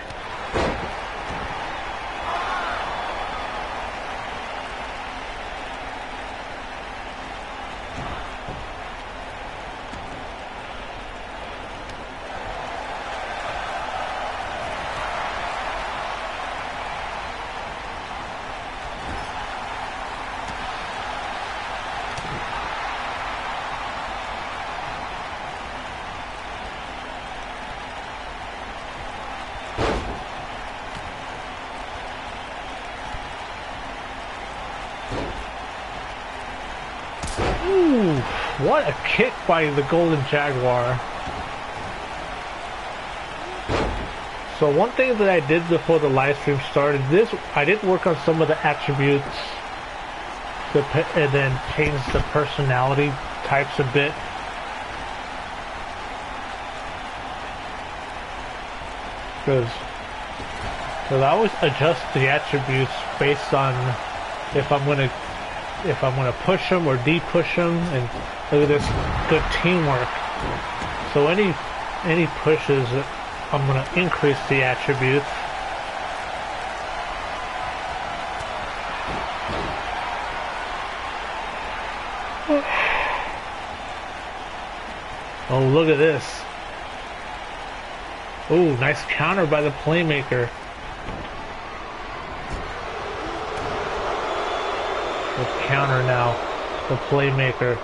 Ooh, what a kick by the Golden Jaguar. So one thing that I did before the live stream started, I did work on some of the attributes and then change the personality types a bit. Because I always adjust the attributes based on if I'm gonna push them or de-push them, and look at this good teamwork. So any pushes, I'm gonna increase the attributes. Oh, look at this. Oh, nice counter by the Playmaker. The counter now, the Playmaker.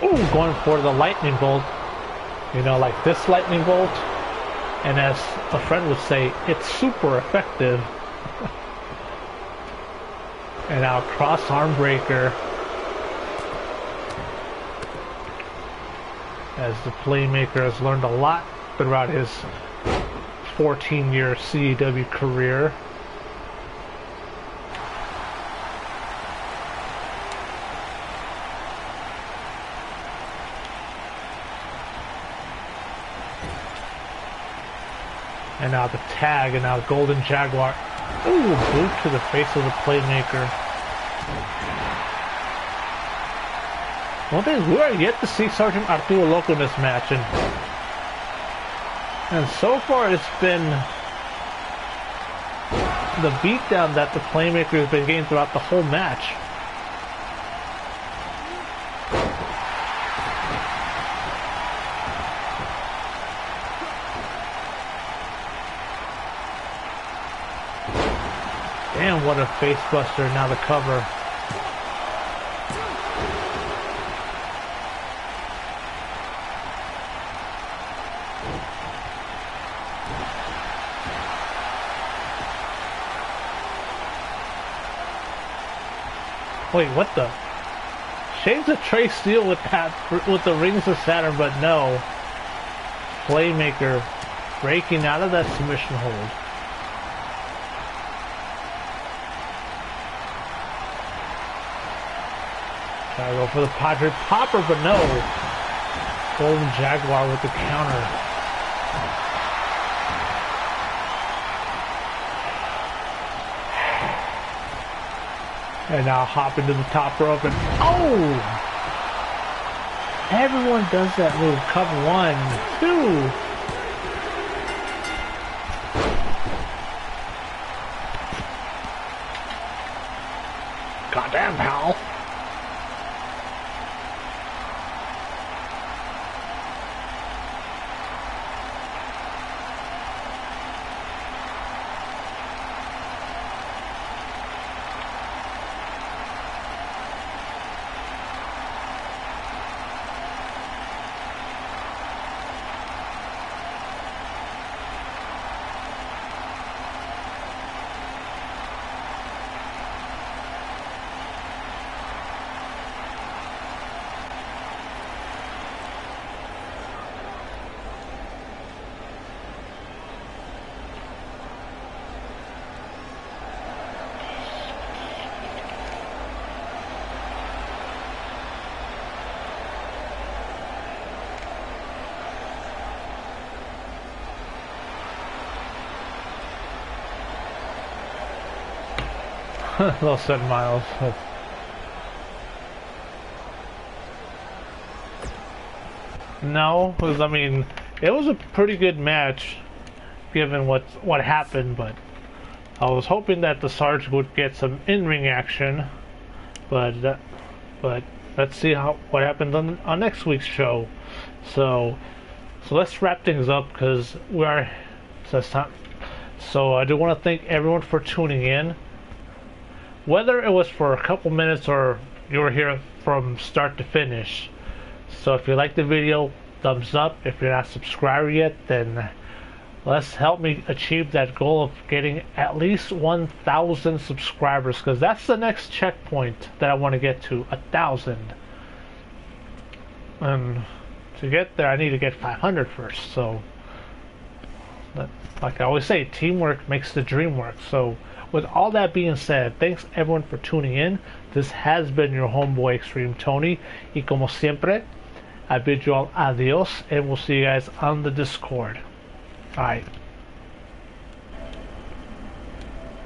Ooh, going for the lightning bolt. You know, like this lightning bolt. And as a friend would say, it's super effective. And now cross arm breaker. As the Playmaker has learned a lot throughout his 14-year CAW career. And now the tag, and now Golden Jaguar. Ooh, boot to the face of the Playmaker. One thing is, we are yet to see Sergeant Arturo Loco in this match, and so far it's been the beatdown that the Playmaker has been getting throughout the whole match. Damn, what a face buster. Now the cover. Wait, what the? Shaves a Trey Steele with that, with the Rings of Saturn, but no. Playmaker breaking out of that submission hold. Try to go for the Padre Popper, but no. Golden Jaguar with the counter. And now hop into the top rope and oh! Everyone does that move. Cover 1, 2. Goddamn, pal. Little 7 miles. No, because I mean, it was a pretty good match, given what happened. But I was hoping that the Sarge would get some in-ring action. But let's see what happens on next week's show. So let's wrap things up because we are. So I do want to thank everyone for tuning in. Whether it was for a couple minutes or you were here from start to finish. So if you like the video, thumbs up. If you're not subscribed yet, then let's help me achieve that goal of getting at least 1,000 subscribers, because that's the next checkpoint that I want to get to, 1,000. And to get there, I need to get 500 first. So, like I always say, teamwork makes the dream work. So, with all that being said, thanks everyone for tuning in. This has been your homeboy XtremeTony. Y como siempre, I bid you all adios, and we'll see you guys on the Discord. Alright.